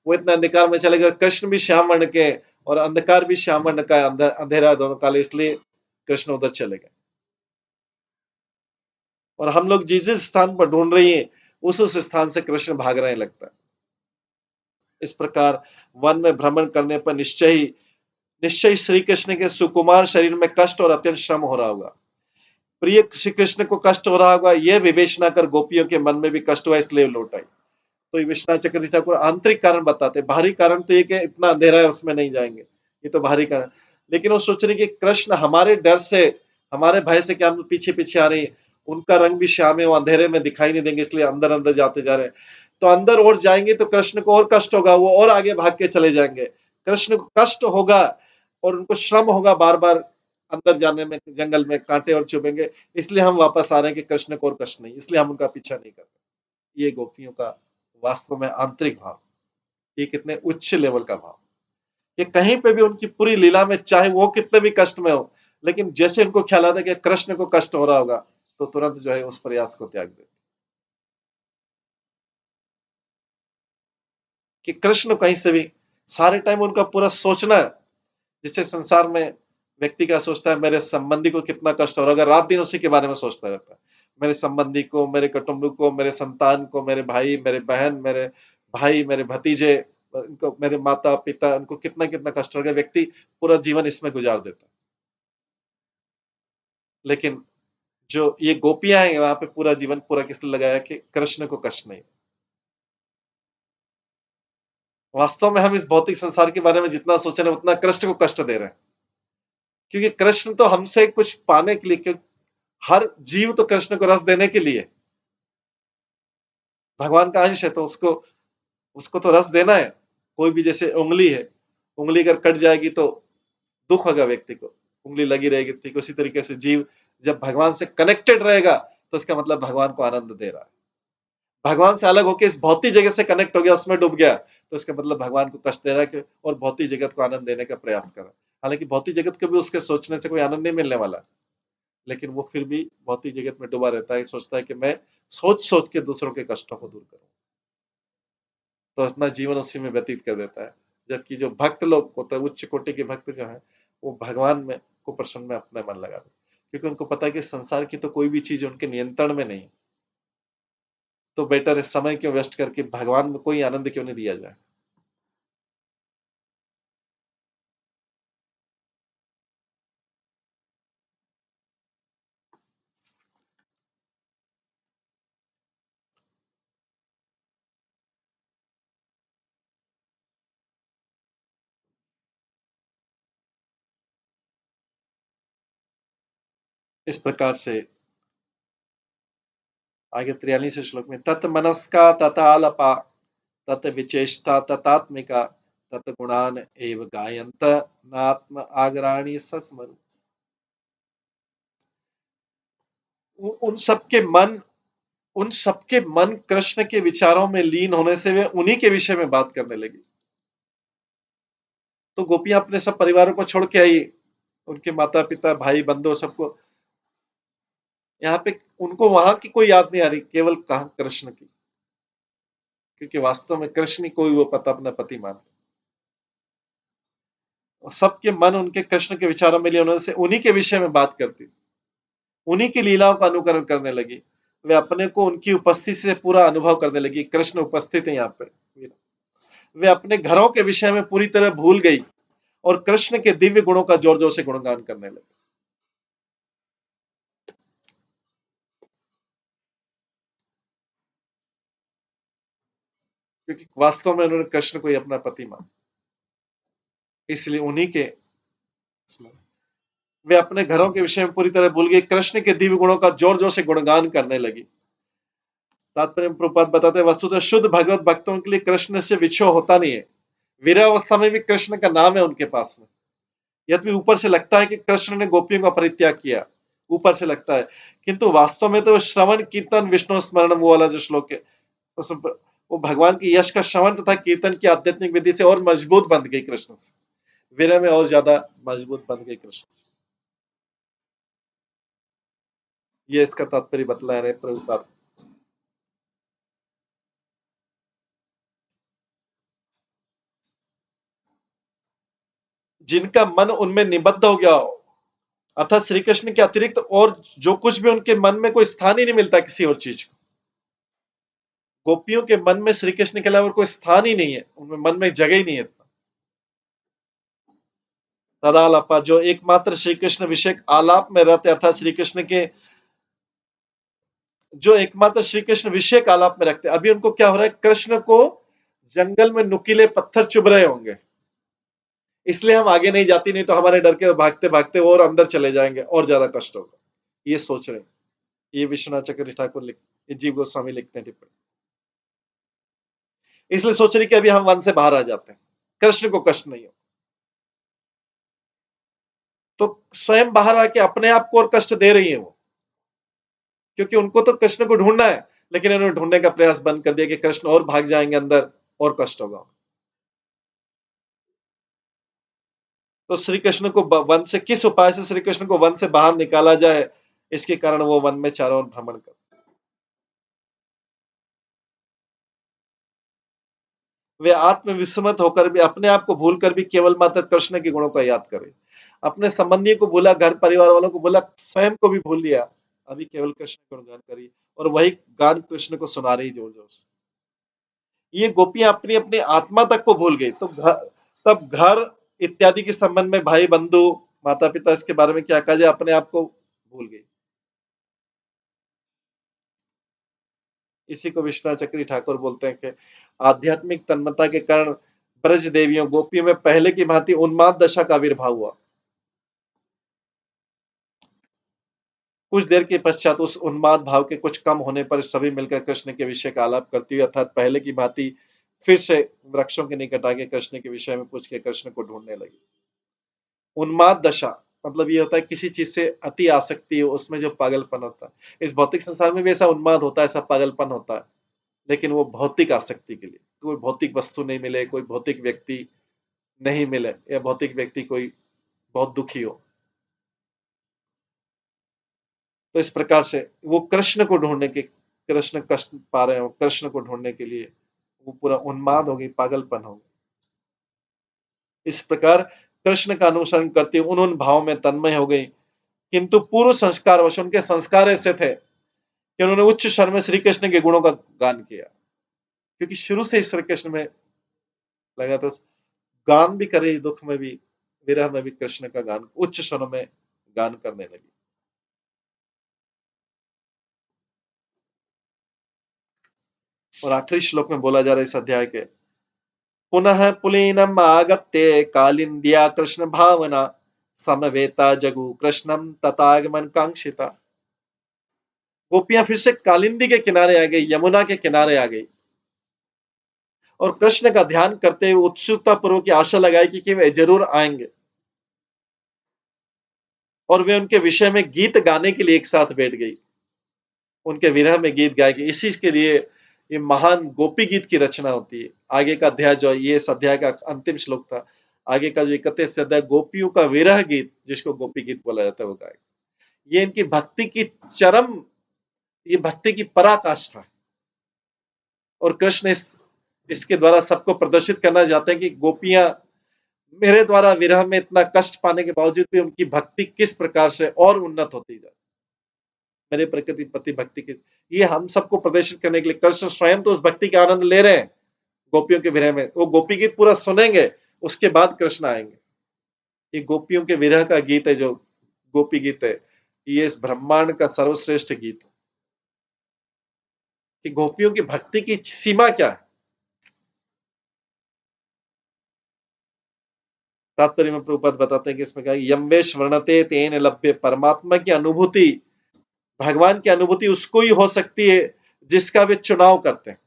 वो इतने अंधकार में चले गए। कृष्ण भी श्याम वर्ण के और अंधकार भी श्याम वर्ण का, अंधेरा दोनों काले, इसलिए कृष्ण उधर चले गए। और हम लोग जिस जिस स्थान पर ढूंढ रही है उस स्थान से कृष्ण भाग रहे लगता है। इस प्रकार वन में भ्रमण करने पर निश्चय ही श्री कृष्ण के सुकुमार शरीर में कष्ट और अत्यंत श्रम हो रहा होगा। प्रिय श्री कृष्ण को कष्ट हो रहा होगा, यह विवेचना कर गोपियों के मन में भी कष्ट हुआ, इसलिए लौट आई। तो ये विश्वनाथ चक्रवर्ती ठाकुर आंतरिक कारण बताते, बाहरी कारण तो ये कि इतना अंधेरा है उसमें नहीं जाएंगे, ये तो बाहरी कारण। लेकिन वो सोच रहे कि कृष्ण हमारे डर से, हमारे भय से क्या हम पीछे पीछे आ रहे हैं, उनका रंग भी श्याम है, वो अंधेरे में दिखाई नहीं देंगे, इसलिए अंदर अंदर जाते जा रहे हैं। तो अंदर और जाएंगे तो कृष्ण को और कष्ट होगा, वो और आगे भाग के चले जाएंगे, कृष्ण को कष्ट होगा और उनको श्रम होगा बार बार अंदर जाने में, जंगल में कांटे और चुभेंगे, इसलिए हम वापस आ रहे हैं कि कृष्ण को और कष्ट नहीं, इसलिए हम उनका पीछा नहीं कर रहे। ये गोपियों का वास्तव में आंतरिक भाव, ये कितने उच्च लेवल का भाव। ये कहीं पे भी उनकी पूरी लीला में, चाहे वो कितने भी कष्ट में हो, लेकिन जैसे उनको ख्याल आता है कि कृष्ण को कष्ट हो रहा होगा, तो तुरंत जो है उस प्रयास को त्याग दे, कि कृष्ण कहीं से भी, सारे टाइम उनका पूरा सोचना है, जिससे संसार में व्यक्ति क्या सोचता है, मेरे संबंधी को कितना कष्ट हो रहा है, अगर रात दिन उसी के बारे में सोचता रहता है, मेरे संबंधी को, मेरे कुटुंब को, मेरे संतान को, मेरे भाई, मेरे बहन, मेरे भाई, मेरे भतीजे, इनको, मेरे माता पिता, उनको कितना कितना कष्ट हो गया, व्यक्ति पूरा जीवन इसमें गुजार देता है। लेकिन जो ये गोपियां हैं, वहां पे पूरा जीवन पूरा किस लिए लगाया कि कृष्ण को कष्ट नहीं। वास्तव में हम इस भौतिक संसार के बारे में जितना सोच रहे हैं, उतना कृष्ण को कष्ट दे रहे हैं, क्योंकि कृष्ण तो हमसे कुछ पाने के लिए, हर जीव तो कृष्ण को रस देने के लिए, भगवान का अंश है, तो उसको उसको तो रस देना है। कोई भी, जैसे उंगली है, उंगली अगर कट जाएगी तो दुख होगा व्यक्ति को, उंगली लगी रहेगी, तो ठीक उसी तरीके से जीव जब भगवान से कनेक्टेड रहेगा, तो इसका मतलब भगवान को आनंद दे रहा है। भगवान से अलग होकर इस भौतिक जगत से कनेक्ट हो गया, उसमें डूब गया, तो इसका मतलब भगवान को कष्ट दे रहा है और भौतिक जगत को आनंद देने का प्रयास कर रहा है। हालांकि भौतिक जगत को भी उसके सोचने से कोई आनंद नहीं मिलने वाला, लेकिन वो फिर भी भौतिक जगत में डूबा रहता है, सोचता है कि मैं सोच सोच के दूसरों के कष्टों को दूर करूं, तो अपना जीवन उसी में व्यतीत कर देता है। जबकि जो भक्त लोग होते हैं, उच्च कोटि के भक्त जो है, वो भगवान में को प्रसन्न में अपना मन लगा देते, क्योंकि उनको पता है कि संसार की तो कोई भी चीज उनके नियंत्रण में नहीं, तो बेटर है समय क्यों वेस्ट करके भगवान में कोई आनंद क्यों नहीं दिया जाए। इस प्रकार से आगे 43 श्लोक में, तत् मनस्का तथालपा तत् विचेष्टा ततात्मिका तत् गुणान एव गायंत नात्म आगराणी सस्मरु। उन सबके मन, उन सबके मन कृष्ण के विचारों में लीन होने से वे उन्हीं के विषय में बात करने लगी। तो गोपियां अपने सब परिवारों को छोड़ के आई, उनके माता पिता भाई बंधु सबको, यहाँ पे उनको वहां की कोई याद नहीं आ रही, केवल कहा कृष्ण की, क्योंकि वास्तव में कृष्ण को ही वो पता अपना पति मान, और सबके मन उनके कृष्ण के विचारों में लिए होने से उन्हीं के विषय में बात करती, उन्हीं की लीलाओं का अनुकरण करने लगी। वे अपने को उनकी उपस्थिति से पूरा अनुभव करने लगी, कृष्ण उपस्थित है यहाँ पे। वे अपने घरों के विषय में पूरी तरह भूल गई और कृष्ण के दिव्य गुणों का जोर जोर से गुणगान करने लगी, क्योंकि वास्तव में उन्होंने कृष्ण को ही अपना पति माना, इसलिए उन्हीं के, वे अपने घरों के विषय में पूरी तरह भूल गई, कृष्ण के दिव्य गुणों का जोर जोर से गुणगान करने लगी। तात्पर्य प्रभुपाद बताते हैं, वस्तुतः शुद्ध भगवत भक्तों के लिए कृष्ण से विछोह होता नहीं है। वीरावस्था में भी कृष्ण का नाम है उनके पास में, यद्यपि ऊपर से लगता है कि कृष्ण ने गोपियों का परित्याग किया, ऊपर से लगता है, किंतु वास्तव में तो श्रवण कीर्तन विष्णु स्मरण, वो वाला जो श्लोक है, वो भगवान की यश का श्रवण तथा कीर्तन की आध्यात्मिक विधि से और मजबूत बन गई कृष्ण से, वीर में और ज्यादा मजबूत बन गई कृष्ण से। ये इसका तात्पर्य बतला रहे प्रभुपाद। जिनका मन उनमें निबद्ध हो गया हो, अर्थात श्री कृष्ण के अतिरिक्त और जो कुछ भी, उनके मन में कोई स्थान ही नहीं मिलता किसी और चीज को। गोपियों के मन में श्री कृष्ण के अलावा कोई स्थान ही नहीं है, उनमें मन में जगह ही नहीं है। तदालपा, जो एकमात्र श्री कृष्ण विषयक आलाप में रहते, अर्थात श्री कृष्ण के जो एकमात्र श्री कृष्ण विषयक आलाप में रखते। अभी उनको क्या हो रहा है, कृष्ण को जंगल में नुकीले पत्थर चुभ रहे होंगे, इसलिए हम आगे नहीं जाती, नहीं तो हमारे डर के भागते भागते और अंदर चले जाएंगे और ज्यादा कष्ट होगा, ये सोच रहे हैं। ये विश्वनाथ चक्रवर्ती ठाकुर जीव गोस्वामी लिखते हैं टिप्पणी। इसलिए सोच रही कि अभी हम वन से बाहर आ जाते हैं, कृष्ण को कष्ट नहीं हो। तो स्वयं बाहर आके अपने आप को और कष्ट दे रही है वो, क्योंकि उनको तो कृष्ण को ढूंढना है, लेकिन इन्होंने ढूंढने का प्रयास बंद कर दिया कि कृष्ण और भाग जाएंगे अंदर और कष्ट होगा। तो श्री कृष्ण को वन से किस उपाय से श्री कृष्ण को वन से बाहर निकाला जाए, इसके कारण वो वन में चारों ओर भ्रमण कर। वे आत्मविस्मृत होकर भी, अपने आप को भूलकर भी केवल मात्र कृष्ण के गुणों का याद करे। अपने संबंधी को भूला, घर परिवार वालों को भूला, स्वयं को भी भूल लिया, अभी केवल कृष्ण गुणगान करी और वही गान कृष्ण को सुना रही जोर जोर से। ये गोपियां अपनी अपनी आत्मा तक को भूल गई, तो तब घर इत्यादि के संबंध में भाई बंधु माता पिता इसके बारे में क्या कहा जाए, अपने आप को भूल गई। इसी को विश्वनाथ चक्रवर्ती ठाकुर बोलते हैं कि आध्यात्मिक तन्मयता के कारण ब्रज देवियों गोपियों में पहले की भांति उन्माद दशा का आविर्भाव हुआ। कुछ देर के पश्चात उस उन्माद भाव के कुछ कम होने पर सभी मिलकर कृष्ण के विषय का आलाप करती हुई, अर्थात पहले की भांति फिर से वृक्षों के निकट आके कृष्ण के विषय में पूछ के कृष्ण को ढूंढने लगी। उन्माद दशा मतलब ये होता है किसी चीज से अति आसक्ति हो, उसमें जो पागलपन होता है। इस भौतिक संसार में भी ऐसा उन्माद होता है, ऐसा पागलपन होता है, लेकिन वो भौतिक आसक्ति के लिए। कोई भौतिक वस्तु नहीं मिले, कोई भौतिक व्यक्ति नहीं मिले, या भौतिक व्यक्ति कोई बहुत दुखी हो, तो इस प्रकार से वो कृष्ण को ढूंढने के, कृष्ण कष्ट पा रहे हो, कृष्ण को ढूंढने के लिए वो पूरा उन्माद हो गई, पागलपन हो गई। इस प्रकार कृष्ण का अनुसरण करते उन भाव में तन्मय हो गई, किंतु पूर्व संस्कार वश उनके संस्कार ऐसे थे कि उन्होंने उच्च स्वर में श्री कृष्ण के गुणों का गान किया, क्योंकि शुरू से श्री कृष्ण में लगा, तो गान भी करे, दुख में भी विरह में भी कृष्ण का गान उच्च स्वर में गान करने लगी। और आखिरी श्लोक में बोला जा रहा है इस अध्याय के, पुनः पुलीनम आगत्य कालिंदिया कृष्ण भावना समवेता जगु कृष्णम तथागमन कांक्षिता। गोपियां फिर से कालिंदी के किनारे आ गई, यमुना के किनारे आ गई और कृष्ण का ध्यान करते हुए उत्सुकता पूर्वक की आशा लगाई कि वे जरूर आएंगे और वे उनके विषय में गीत गाने के लिए एक साथ बैठ गई, उनके विरह में गीत गाएगी। इसी के लिए ये महान गोपी गीत की रचना होती है। आगे का अध्याय जो ये इस अध्याय का अंतिम श्लोक था, आगे का जो 31 अध्याय गोपियों का विरह गीत, जिसको गोपी गीत बोला जाता है, वो गाएगी। ये इनकी भक्ति की चरम, ये भक्ति की पराकाष्ठा है। और कृष्ण इसके द्वारा सबको प्रदर्शित करना चाहते हैं कि गोपियां मेरे द्वारा विरह में इतना कष्ट पाने के बावजूद भी उनकी भक्ति किस प्रकार से और उन्नत होती जाए, मेरे प्रकृति पति भक्ति की, ये हम सबको प्रदर्शित करने के लिए कृष्ण स्वयं तो उस भक्ति के आनंद ले रहे हैं गोपियों के विरह में। वो गोपी गीत पूरा सुनेंगे, उसके बाद कृष्ण आएंगे। ये गोपियों के विरह का गीत है, जो गोपी गीत है, ये इस ब्रह्मांड का सर्वश्रेष्ठ गीत है कि गोपियों की भक्ति की सीमा क्या है। तात्पर्य में प्रभुपाद बताते हैं कि इसमें कहा, यमवेश वर्णते तेन लभ्य, परमात्मा की अनुभूति, भगवान की अनुभूति उसको ही हो सकती है जिसका वे चुनाव करते हैं।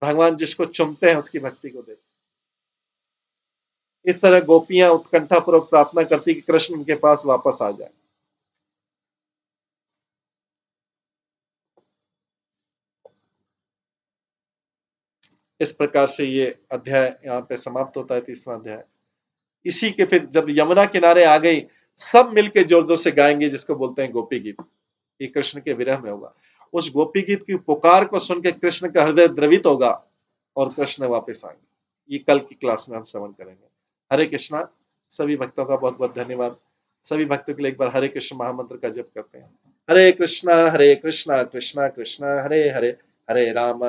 भगवान जिसको चुनते हैं उसकी भक्ति को देते। इस तरह गोपियां उत्कंठा पूर्वक प्रार्थना करती कि कृष्ण उनके पास वापस आ जाए। इस प्रकार से ये अध्याय यहाँ पे समाप्त होता है, 30वां अध्याय। इसी के फिर जब यमुना किनारे आ गई, सब मिलके जोर जोर से गाएंगे, जिसको बोलते हैं गोपी गीत। ये कृष्ण के विरह में होगा। उस गोपी गीत की पुकार को सुन के कृष्ण का हृदय द्रवित होगा और कृष्ण वापस आएंगे। ये कल की क्लास में हम श्रवण करेंगे। हरे कृष्णा। सभी भक्तों का बहुत बहुत धन्यवाद। सभी भक्तों के लिए एक बार हरे कृष्ण महामंत्र का जप करते हैं। हरे कृष्णा कृष्णा कृष्णा हरे हरे, हरे राम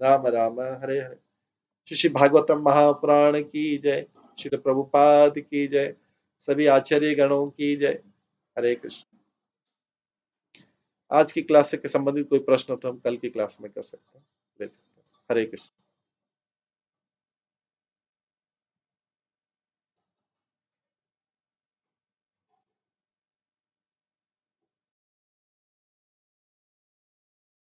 राम राम हरे हरे। श्री भागवतम महापुराण की जय। श्री प्रभुपाद की जय, सभी आचार्य गणों की जय। हरे कृष्ण। आज की क्लास से संबंधित कोई प्रश्न हो तो हम कल की क्लास में कर सकते हैं, ले सकते हैं। हरे कृष्ण।